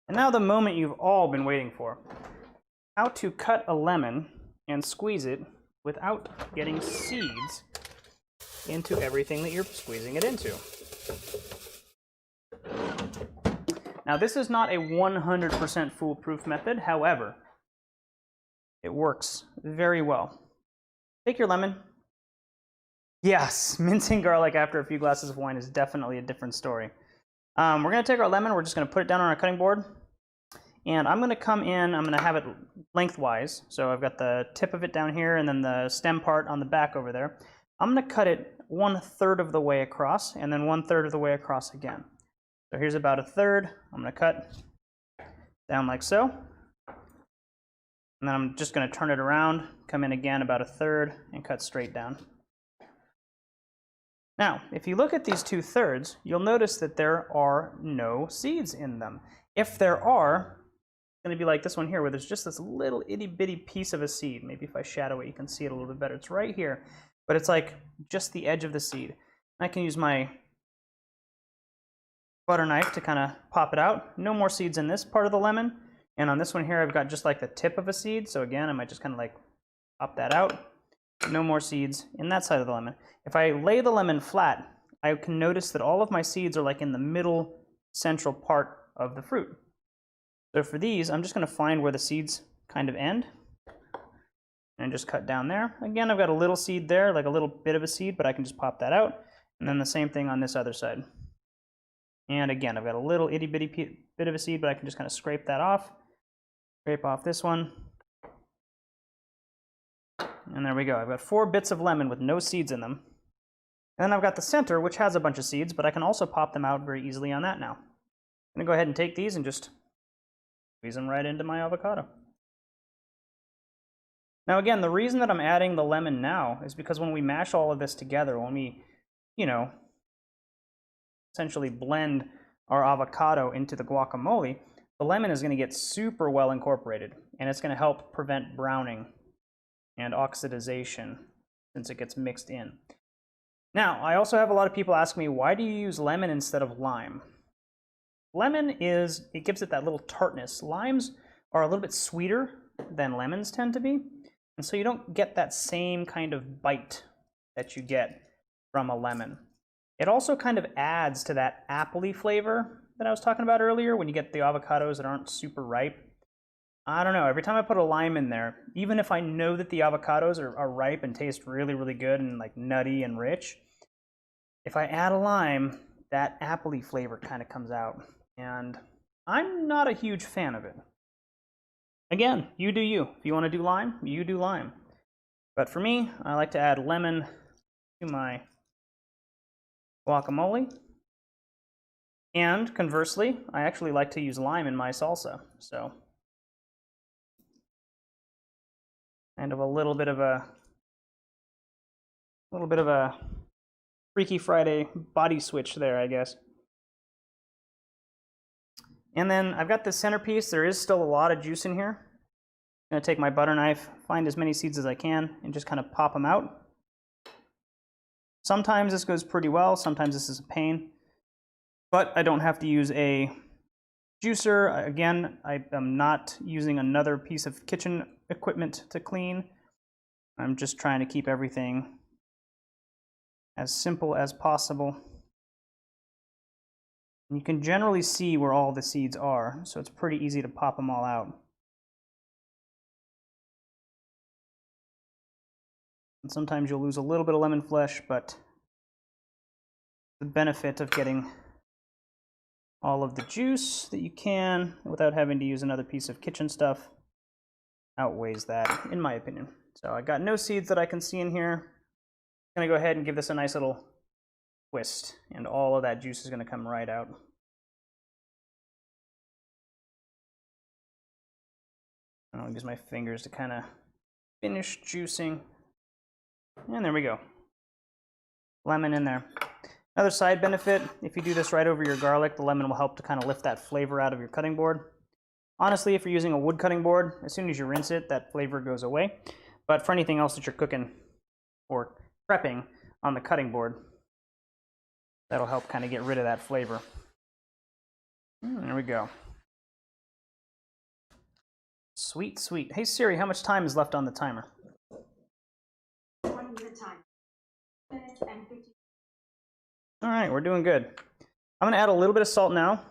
And now the moment you've all been waiting for. How to cut a lemon and squeeze it without getting seeds into everything that you're squeezing it into. Now this is not a 100% foolproof method, however, it works very well. Take your lemon, Yes, mincing garlic after a few glasses of wine is definitely a different story. We're going to take our lemon, we're just going to put it down on our cutting board. And I'm going to come in, I'm going to have it lengthwise. So I've got the tip of it down here and then the stem part on the back over there. I'm going to cut it 1/3 of the way across and then 1/3 of the way across again. So here's about 1/3. I'm going to cut down like so. And then I'm just going to turn it around, come in again about 1/3 and cut straight down. Now, if you look at these 2/3, you'll notice that there are no seeds in them. If there are, it's going to be like this one here, where there's just this little itty bitty piece of a seed. Maybe if I shadow it, you can see it a little bit better. It's right here, but it's like just the edge of the seed. I can use my butter knife to kind of pop it out. No more seeds in this part of the lemon. And on this one here, I've got just like the tip of a seed. So again, I might just kind of like pop that out. No more seeds in that side of the lemon. If I lay the lemon flat, I can notice that all of my seeds are like in the middle central part of the fruit. So for these, I'm just going to find where the seeds kind of end and just cut down there. Again, I've got a little seed there, like a little bit of a seed, but I can just pop that out. And then the same thing on this other side. And again, I've got a little itty bitty bit of a seed, but I can just kind of scrape that off. Scrape off this one. And there we go. I've got 4 bits of lemon with no seeds in them. And then I've got the center, which has a bunch of seeds, but I can also pop them out very easily on that now. I'm going to go ahead and take these and just squeeze them right into my avocado. Now again, the reason that I'm adding the lemon now is because when we mash all of this together, when we, essentially blend our avocado into the guacamole, the lemon is going to get super well incorporated, and it's going to help prevent browning and oxidization since it gets mixed in. Now, I also have a lot of people ask me, why do you use lemon instead of lime? Lemon it gives it that little tartness. Limes are a little bit sweeter than lemons tend to be, and so you don't get that same kind of bite that you get from a lemon. It also kind of adds to that appley flavor that I was talking about earlier when you get the avocados that aren't super ripe. I don't know, every time I put a lime in there, even if I know that the avocados are ripe and taste really, really good and like nutty and rich, if I add a lime, that appley flavor kind of comes out. And I'm not a huge fan of it. Again, you do you. If you want to do lime, you do lime. But for me, I like to add lemon to my guacamole. And conversely, I actually like to use lime in my salsa. So kind of a little bit of a Freaky Friday body switch there, I guess. And then I've got the centerpiece. There is still a lot of juice in here. I'm going to take my butter knife, find as many seeds as I can, and just kind of pop them out. Sometimes this goes pretty well, sometimes this is a pain. But I don't have to use a juicer. Again, I am not using another piece of kitchen equipment to clean. I'm just trying to keep everything as simple as possible. You can generally see where all the seeds are, so it's pretty easy to pop them all out. And sometimes you'll lose a little bit of lemon flesh, but the benefit of getting all of the juice that you can without having to use another piece of kitchen stuff outweighs that, in my opinion. So I got no seeds that I can see in here. I'm going to go ahead and give this a nice little twist, and all of that juice is going to come right out. I'll use my fingers to kind of finish juicing. And there we go. Lemon in there. Another side benefit, if you do this right over your garlic, the lemon will help to kind of lift that flavor out of your cutting board. Honestly, if you're using a wood cutting board, as soon as you rinse it, that flavor goes away. But for anything else that you're cooking or prepping on the cutting board, that'll help kind of get rid of that flavor. There we go. Sweet, sweet. Hey Siri, how much time is left on the timer? 20-minute time. Minutes and 50. All right, we're doing good. I'm going to add a little bit of salt now.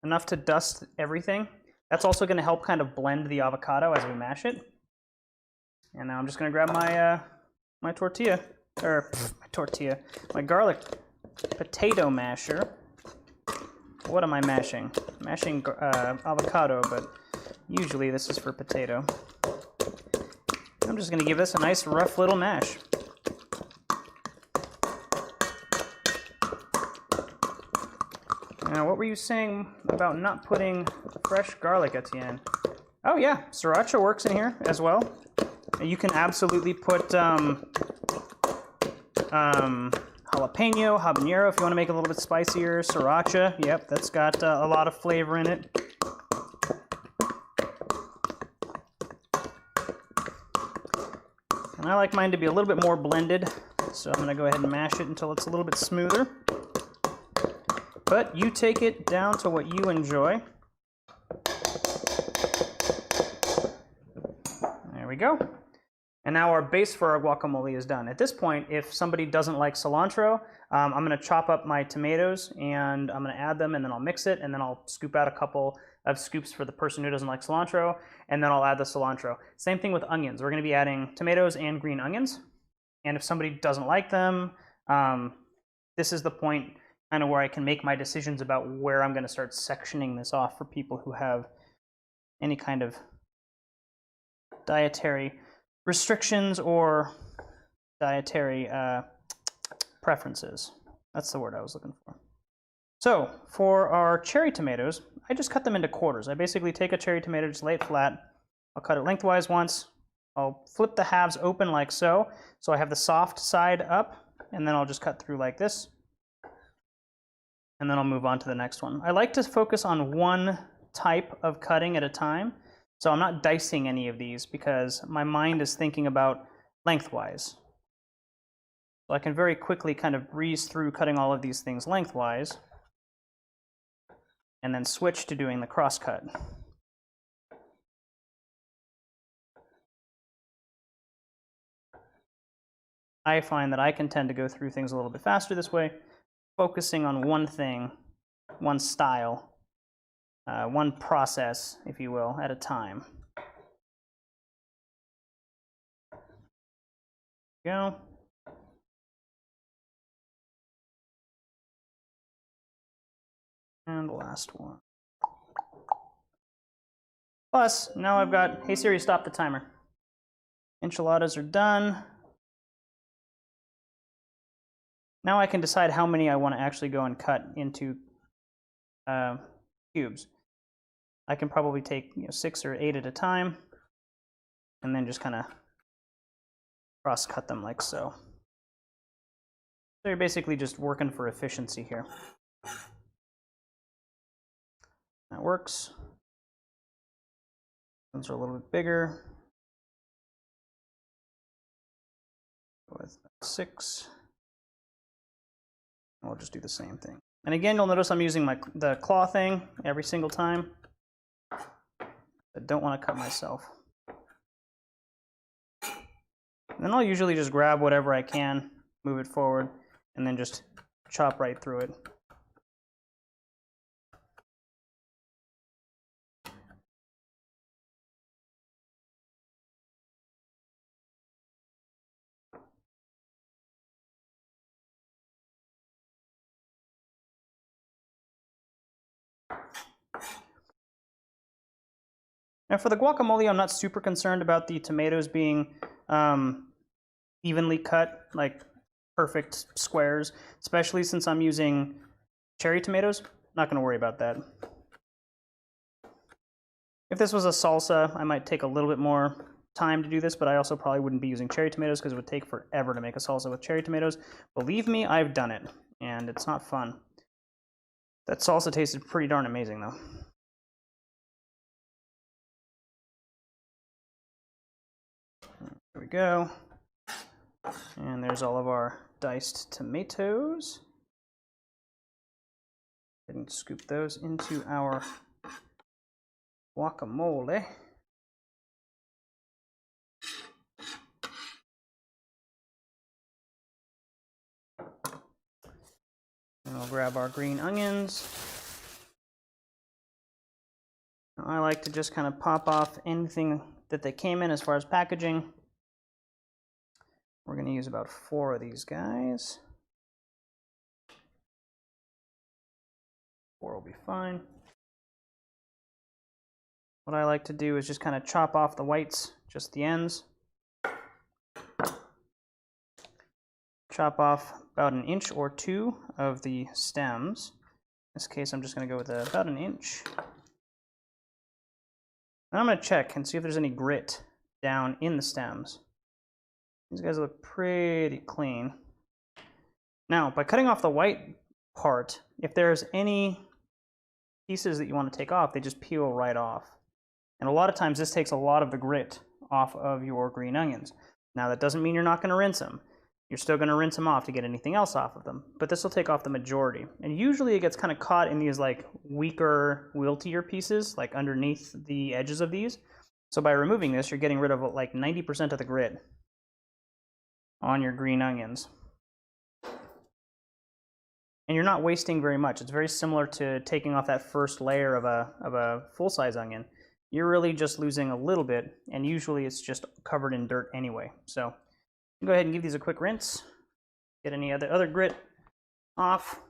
Enough to dust everything. That's also going to help kind of blend the avocado as we mash it. And now I'm just going to grab my my tortilla, my garlic potato masher. What am I mashing? Mashing avocado, but usually this is for potato. I'm just going to give this a nice rough little mash. Now, what were you saying about not putting fresh garlic at the end? Oh yeah, sriracha works in here as well. You can absolutely put jalapeno, habanero if you want to make it a little bit spicier. Sriracha, yep, that's got a lot of flavor in it. And I like mine to be a little bit more blended, so I'm going to go ahead and mash it until it's a little bit smoother. But you take it down to what you enjoy. There we go. And now our base for our guacamole is done. At this point, if somebody doesn't like cilantro, I'm going to chop up my tomatoes and I'm going to add them, and then I'll mix it, and then I'll scoop out a couple of scoops for the person who doesn't like cilantro, and then I'll add the cilantro. Same thing with onions. We're going to be adding tomatoes and green onions. And if somebody doesn't like them, this is the point kind of where I can make my decisions about where I'm going to start sectioning this off for people who have any kind of dietary restrictions or dietary preferences. That's the word I was looking for. So for our cherry tomatoes, I just cut them into quarters. I basically take a cherry tomato, just lay it flat. I'll cut it lengthwise once. I'll flip the halves open like so. So I have the soft side up, and then I'll just cut through like this. And then I'll move on to the next one. I like to focus on one type of cutting at a time. So I'm not dicing any of these because my mind is thinking about lengthwise. So I can very quickly kind of breeze through cutting all of these things lengthwise and then switch to doing the cross cut. I find that I can tend to go through things a little bit faster this way, focusing on one thing, one style, one process, if you will, at a time. Go. And the last one. Plus, now I've got, hey Siri, stop the timer. Enchiladas are done. Now I can decide how many I want to actually go and cut into cubes. I can probably take 6 or 8 at a time, and then just kind of cross cut them like so. So you're basically just working for efficiency here. That works. Ones are a little bit bigger. With 6. We'll just do the same thing. And again, you'll notice I'm using the claw thing every single time. I don't want to cut myself. And then I'll usually just grab whatever I can, move it forward, and then just chop right through it. Now for the guacamole, I'm not super concerned about the tomatoes being evenly cut, like perfect squares, especially since I'm using cherry tomatoes. Not going to worry about that. If this was a salsa, I might take a little bit more time to do this, but I also probably wouldn't be using cherry tomatoes because it would take forever to make a salsa with cherry tomatoes. Believe me, I've done it, and it's not fun. That salsa tasted pretty darn amazing, though. There we go. And there's all of our diced tomatoes. And scoop those into our guacamole. And we'll grab our green onions. I like to just kind of pop off anything that they came in as far as packaging. We're going to use about 4 of these guys. 4 will be fine. What I like to do is just kind of chop off the whites, just the ends. Chop off about 1 inch or 2 of the stems. In this case, I'm just going to go with about 1 inch. And I'm going to check and see if there's any grit down in the stems. These guys look pretty clean. Now, by cutting off the white part, if there's any pieces that you want to take off, they just peel right off. And a lot of times this takes a lot of the grit off of your green onions. Now, that doesn't mean you're not going to rinse them. You're still going to rinse them off to get anything else off of them, but this will take off the majority. And usually it gets kind of caught in these like weaker, wiltier pieces, like underneath the edges of these. So by removing this, you're getting rid of like 90% of the grit on your green onions. And you're not wasting very much. It's very similar to taking off that first layer of a full-size onion. You're really just losing a little bit, and usually it's just covered in dirt anyway. So go ahead and give these a quick rinse. Get any other grit off.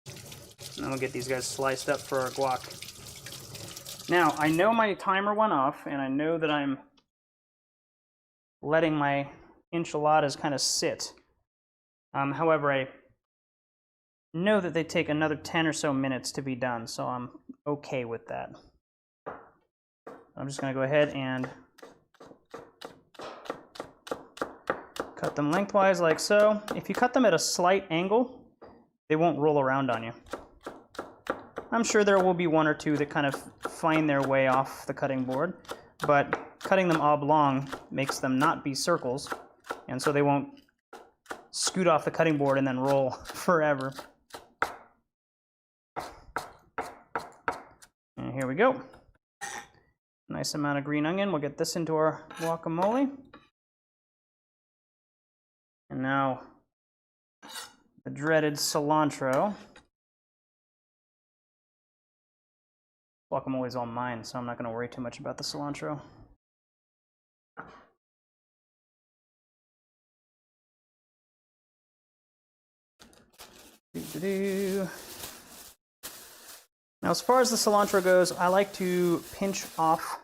And then we'll get these guys sliced up for our guac. Now, I know my timer went off, and I know that I'm letting my enchiladas kind of sit. However, I know that they take another 10 or so minutes to be done, so I'm okay with that. I'm just going to go ahead and cut them lengthwise like so. If you cut them at a slight angle, they won't roll around on you. I'm sure there will be 1 or 2 that kind of find their way off the cutting board, but cutting them oblong makes them not be circles, and so they won't scoot off the cutting board and then roll forever. And here we go. Nice amount of green onion. We'll get this into our guacamole. And now the dreaded cilantro. Guacamole is all mine, so I'm not going to worry too much about the cilantro. Now, as far as the cilantro goes, I like to pinch off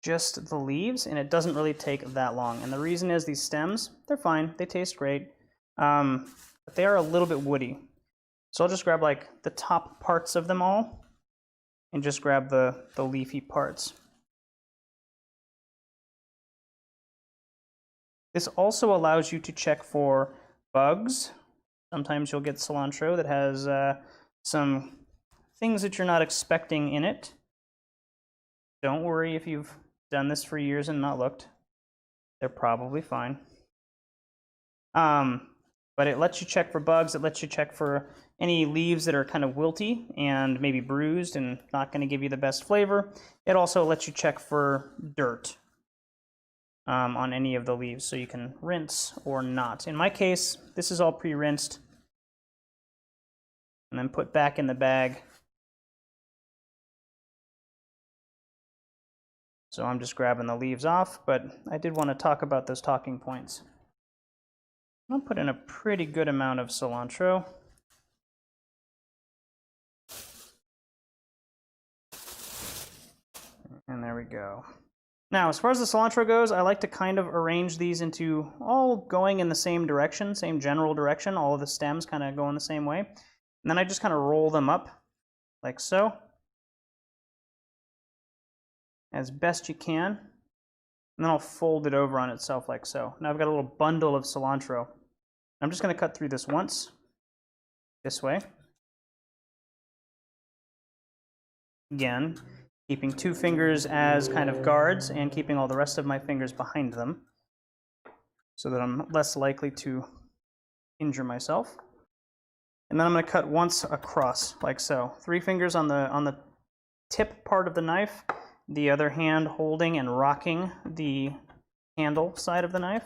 just the leaves, and it doesn't really take that long. And the reason is these stems, they're fine, they taste great, but they are a little bit woody. So I'll just grab like the top parts of them all and just grab the leafy parts. This also allows you to check for bugs. Sometimes you'll get cilantro that has some things that you're not expecting in it. Don't worry if you've done this for years and not looked. They're probably fine. But it lets you check for bugs. It lets you check for any leaves that are kind of wilty and maybe bruised and not going to give you the best flavor. It also lets you check for dirt on any of the leaves, so you can rinse or not. In my case, this is all pre-rinsed and then put back in the bag. So I'm just grabbing the leaves off, but I did want to talk about those talking points. I'll put in a pretty good amount of cilantro. And there we go. Now, as far as the cilantro goes, I like to kind of arrange these into all going in the same direction, same general direction. All of the stems kind of go in the same way. And then I just kind of roll them up like so, as best you can. And then I'll fold it over on itself like so. Now I've got a little bundle of cilantro. I'm just going to cut through this once, this way. Again, keeping 2 fingers as kind of guards and keeping all the rest of my fingers behind them so that I'm less likely to injure myself. And then I'm going to cut once across like so. 3 fingers on the tip part of the knife, the other hand holding and rocking the handle side of the knife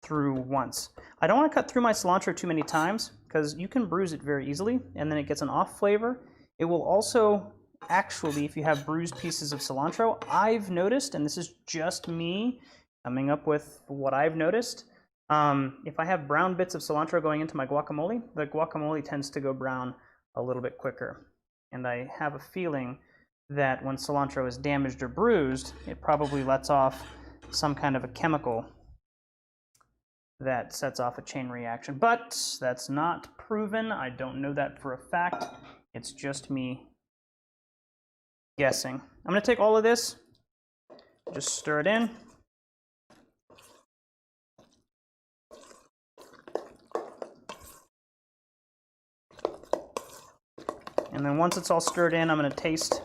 through once. I don't want to cut through my cilantro too many times because you can bruise it very easily and then it gets an off flavor. It will also actually, if you have bruised pieces of cilantro, I've noticed, and this is just me, coming up with what I've noticed. If I have brown bits of cilantro going into my guacamole, the guacamole tends to go brown a little bit quicker. And I have a feeling that when cilantro is damaged or bruised, it probably lets off some kind of a chemical that sets off a chain reaction. But that's not proven. I don't know that for a fact. It's just me guessing. I'm going to take all of this, just stir it in. And then once it's all stirred in, I'm going to taste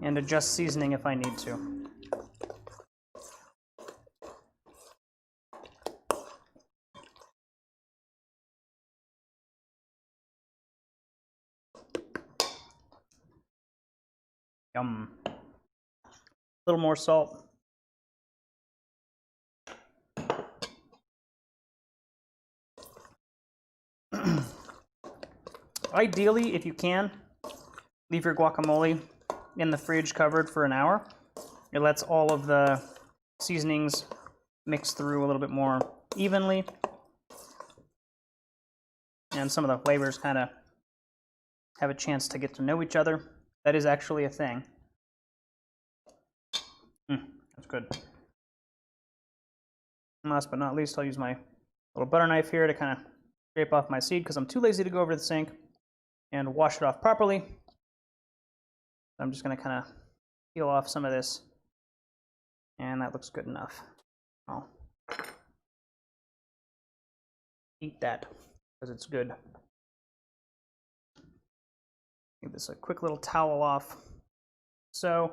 and adjust seasoning if I need to. Yum. A little more salt. Ideally, if you can, leave your guacamole in the fridge covered for an hour. It lets all of the seasonings mix through a little bit more evenly. And some of the flavors kind of have a chance to get to know each other. That is actually a thing. That's good. And last but not least, I'll use my little butter knife here to kind of scrape off my seed because I'm too lazy to go over to the sink and wash it off properly. I'm just going to kind of peel off some of this, and that looks good enough. I'll eat that because it's good. Give this a quick little towel off. So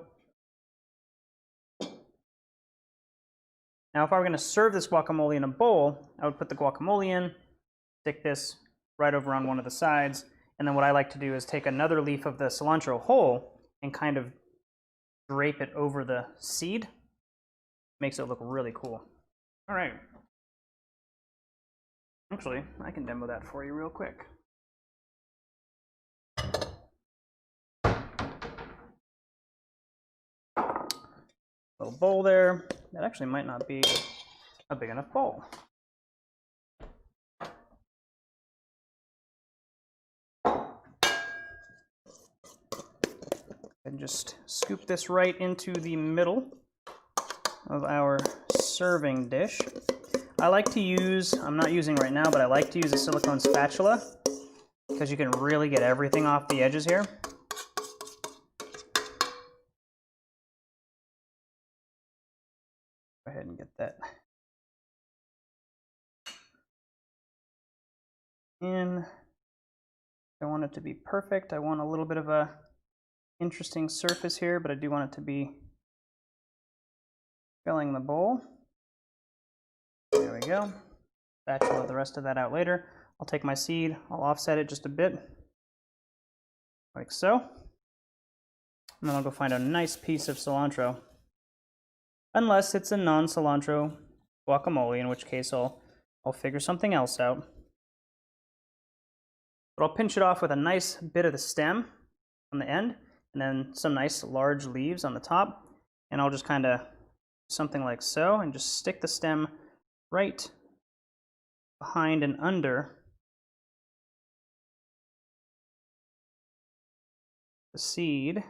now if I were going to serve this guacamole in a bowl, I would put the guacamole in, stick this right over on one of the sides, and then what I like to do is take another leaf of the cilantro whole and kind of drape it over the seed. Makes it look really cool. All right. Actually, I can demo that for you real quick. Little bowl there. That actually might not be a big enough bowl. And just scoop this right into the middle of our serving dish. I like to use, I'm not using right now, but I like to use a silicone spatula because you can really get everything off the edges here. Go ahead and get that in. I want it to be perfect. I want a little bit of a interesting surface here, but I do want it to be filling the bowl. There we go. Spatula the rest of that out later. I'll take my seed, I'll offset it just a bit, like so. And then I'll go find a nice piece of cilantro. Unless it's a non-cilantro guacamole, in which case I'll figure something else out. But I'll pinch it off with a nice bit of the stem on the end, and then some nice large leaves on the top. And I'll just kind of something like so, and just stick the stem right behind and under the seed.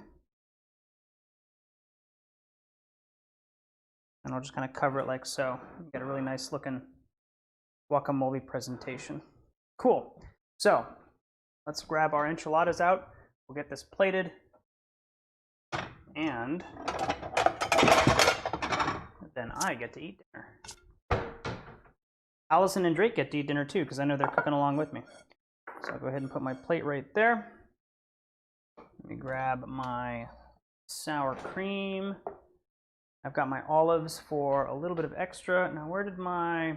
And I'll just kind of cover it like so. Get a really nice looking guacamole presentation. Cool. So let's grab our enchiladas out. We'll get this plated. And then I get to eat dinner. Allison and Drake get to eat dinner too, because I know they're cooking along with me. So I'll go ahead and put my plate right there. Let me grab my sour cream. I've got my olives for a little bit of extra. Now, where did my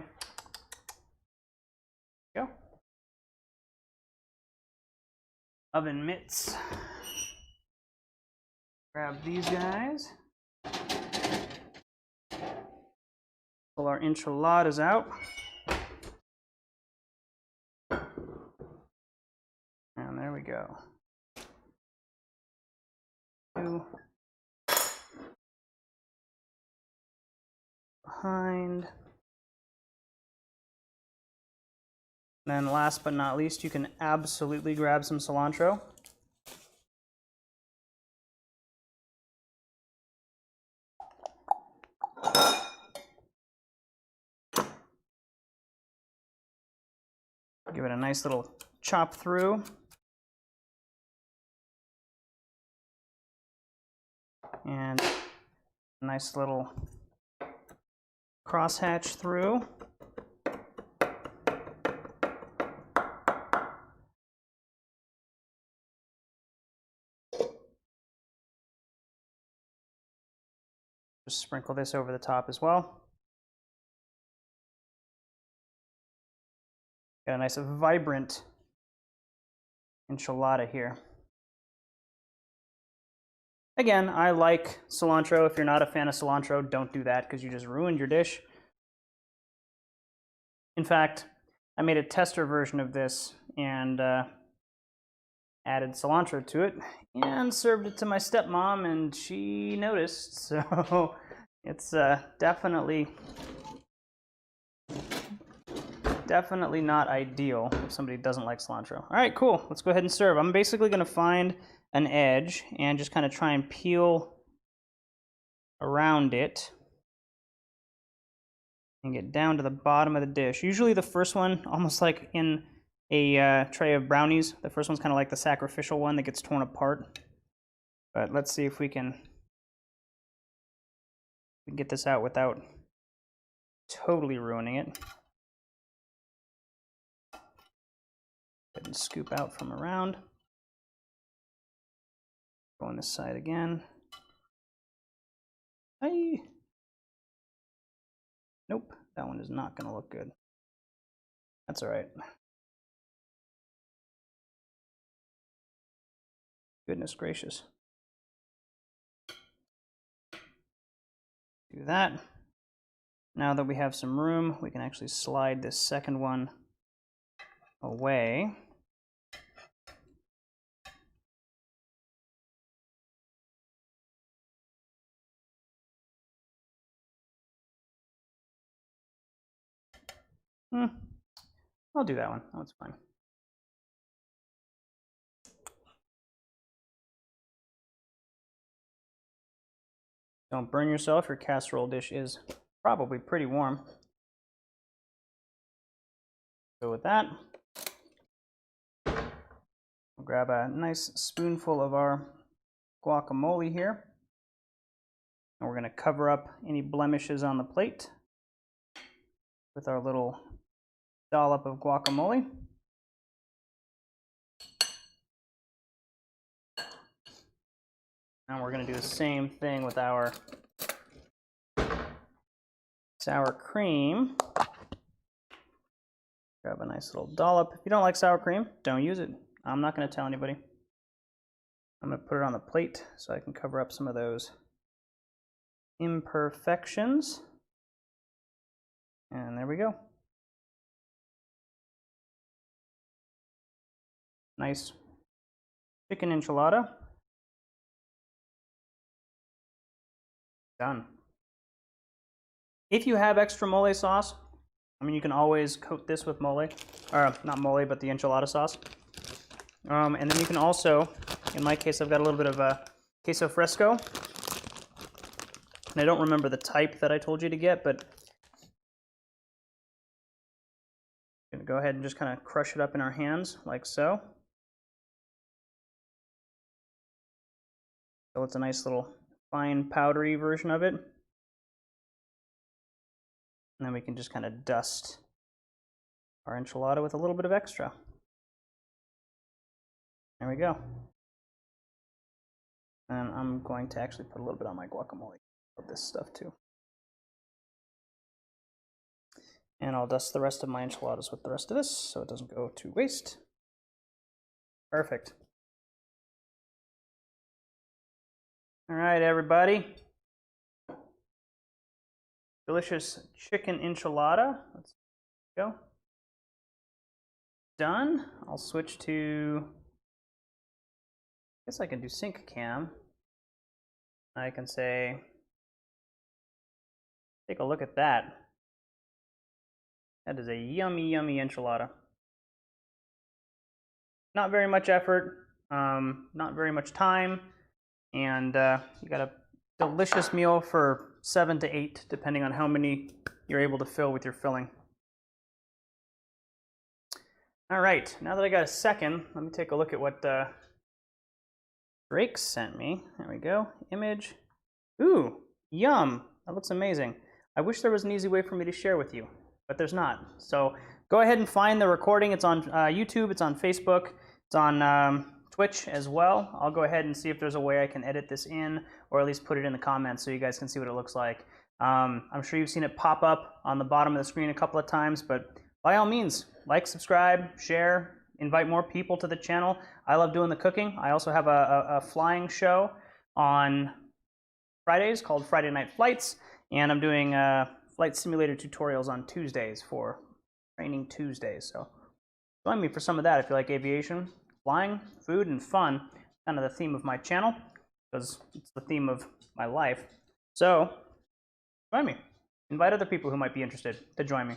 go? Oven mitts. Grab these guys. Pull our enchiladas out. And there we go. behind. And then last but not least, you can absolutely grab some cilantro. Give it a nice little chop through. And a nice little crosshatch through. Just sprinkle this over the top as well. Got a nice vibrant enchilada here. Again, I like cilantro. If you're not a fan of cilantro, don't do that because you just ruined your dish. In fact, I made a tester version of this and added cilantro to it and served it to my stepmom, and she noticed. So it's definitely not ideal if somebody doesn't like cilantro. All right, cool. Let's go ahead and serve. I'm basically going to find an edge and just kind of try and peel around it and get down to the bottom of the dish. Usually the first one, almost like in a tray of brownies, the first one's kind of like the sacrificial one that gets torn apart. But let's see if we can get this out without totally ruining it. Go ahead and scoop out from around. Go on this side again. Hi. Nope, that one is not going to look good. That's all right. Goodness gracious. Do that. Now that we have some room, we can actually slide this second one away. I'll do that one. That's fine. Don't burn yourself. Your casserole dish is probably pretty warm. So with that, we'll grab a nice spoonful of our guacamole here. And we're going to cover up any blemishes on the plate with our little dollop of guacamole. Now we're going to do the same thing with our sour cream. Grab a nice little dollop. If you don't like sour cream, don't use it. I'm not going to tell anybody. I'm going to put it on the plate so I can cover up some of those imperfections. And there we go. Nice chicken enchilada. Done. If you have extra mole sauce, I mean, you can always coat this with mole, or not mole, but the enchilada sauce. And then you can also, in my case, I've got a little bit of queso fresco. And I don't remember the type that I told you to get, but I'm going to go ahead and just kind of crush it up in our hands, like so. So it's a nice little fine powdery version of it. And then we can just kind of dust our enchilada with a little bit of extra. There we go. And I'm going to actually put a little bit on my guacamole of this stuff too. And I'll dust the rest of my enchiladas with the rest of this so it doesn't go to waste. Perfect. All right, everybody. Delicious chicken enchilada. Let's go. Done. I'll switch to, I guess I can do sync cam. I can say Take a look at that. That is a yummy, yummy enchilada. Not very much effort, not very much time, and you got a delicious meal for 7 to 8, depending on how many you're able to fill with your filling. All right, now that I got a second, let me take a look at what Drake sent me. There we go, image. Ooh, yum, that looks amazing. I wish there was an easy way for me to share with you, but there's not. So go ahead and find the recording. It's on YouTube, it's on Facebook, it's on Twitch as well. I'll go ahead and see if there's a way I can edit this in, or at least put it in the comments so you guys can see what it looks like. I'm sure you've seen it pop up on the bottom of the screen a couple of times, but by all means, like, subscribe, share, invite more people to the channel. I love doing the cooking. I also have a flying show on Fridays called Friday Night Flights, and I'm doing flight simulator tutorials on Tuesdays for Training Tuesdays. So join me for some of that if you like aviation, flying, food, and fun. Kind of the theme of my channel, because it's the theme of my life. So join me. Invite other people who might be interested to join me.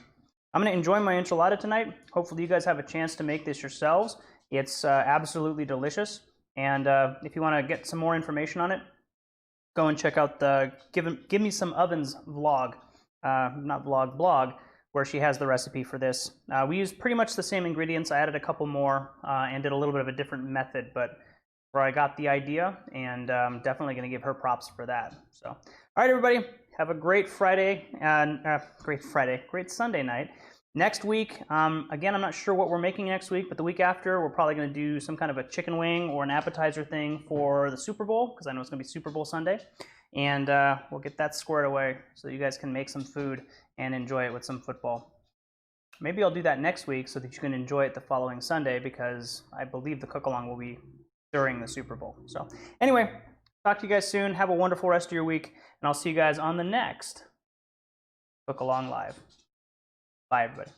I'm going to enjoy my enchilada tonight. Hopefully you guys have a chance to make this yourselves. It's absolutely delicious. And if you want to get some more information on it, go and check out the Give Me Some Ovens vlog, not vlog, blog, where she has the recipe for this. We used pretty much the same ingredients. I added a couple more and did a little bit of a different method, but where I got the idea, and I'm definitely going to give her props for that. So, all right, everybody, have a great Friday, and great Sunday night. Next week, again, I'm not sure what we're making next week, but the week after, we're probably going to do some kind of a chicken wing or an appetizer thing for the Super Bowl, because I know it's going to be Super Bowl Sunday. And we'll get that squared away so you guys can make some food and enjoy it with some football. Maybe I'll do that next week so that you can enjoy it the following Sunday, because I believe the cook-along will be during the Super Bowl. So anyway, talk to you guys soon. Have a wonderful rest of your week, and I'll see you guys on the next Cook-Along Live. Bye, everybody.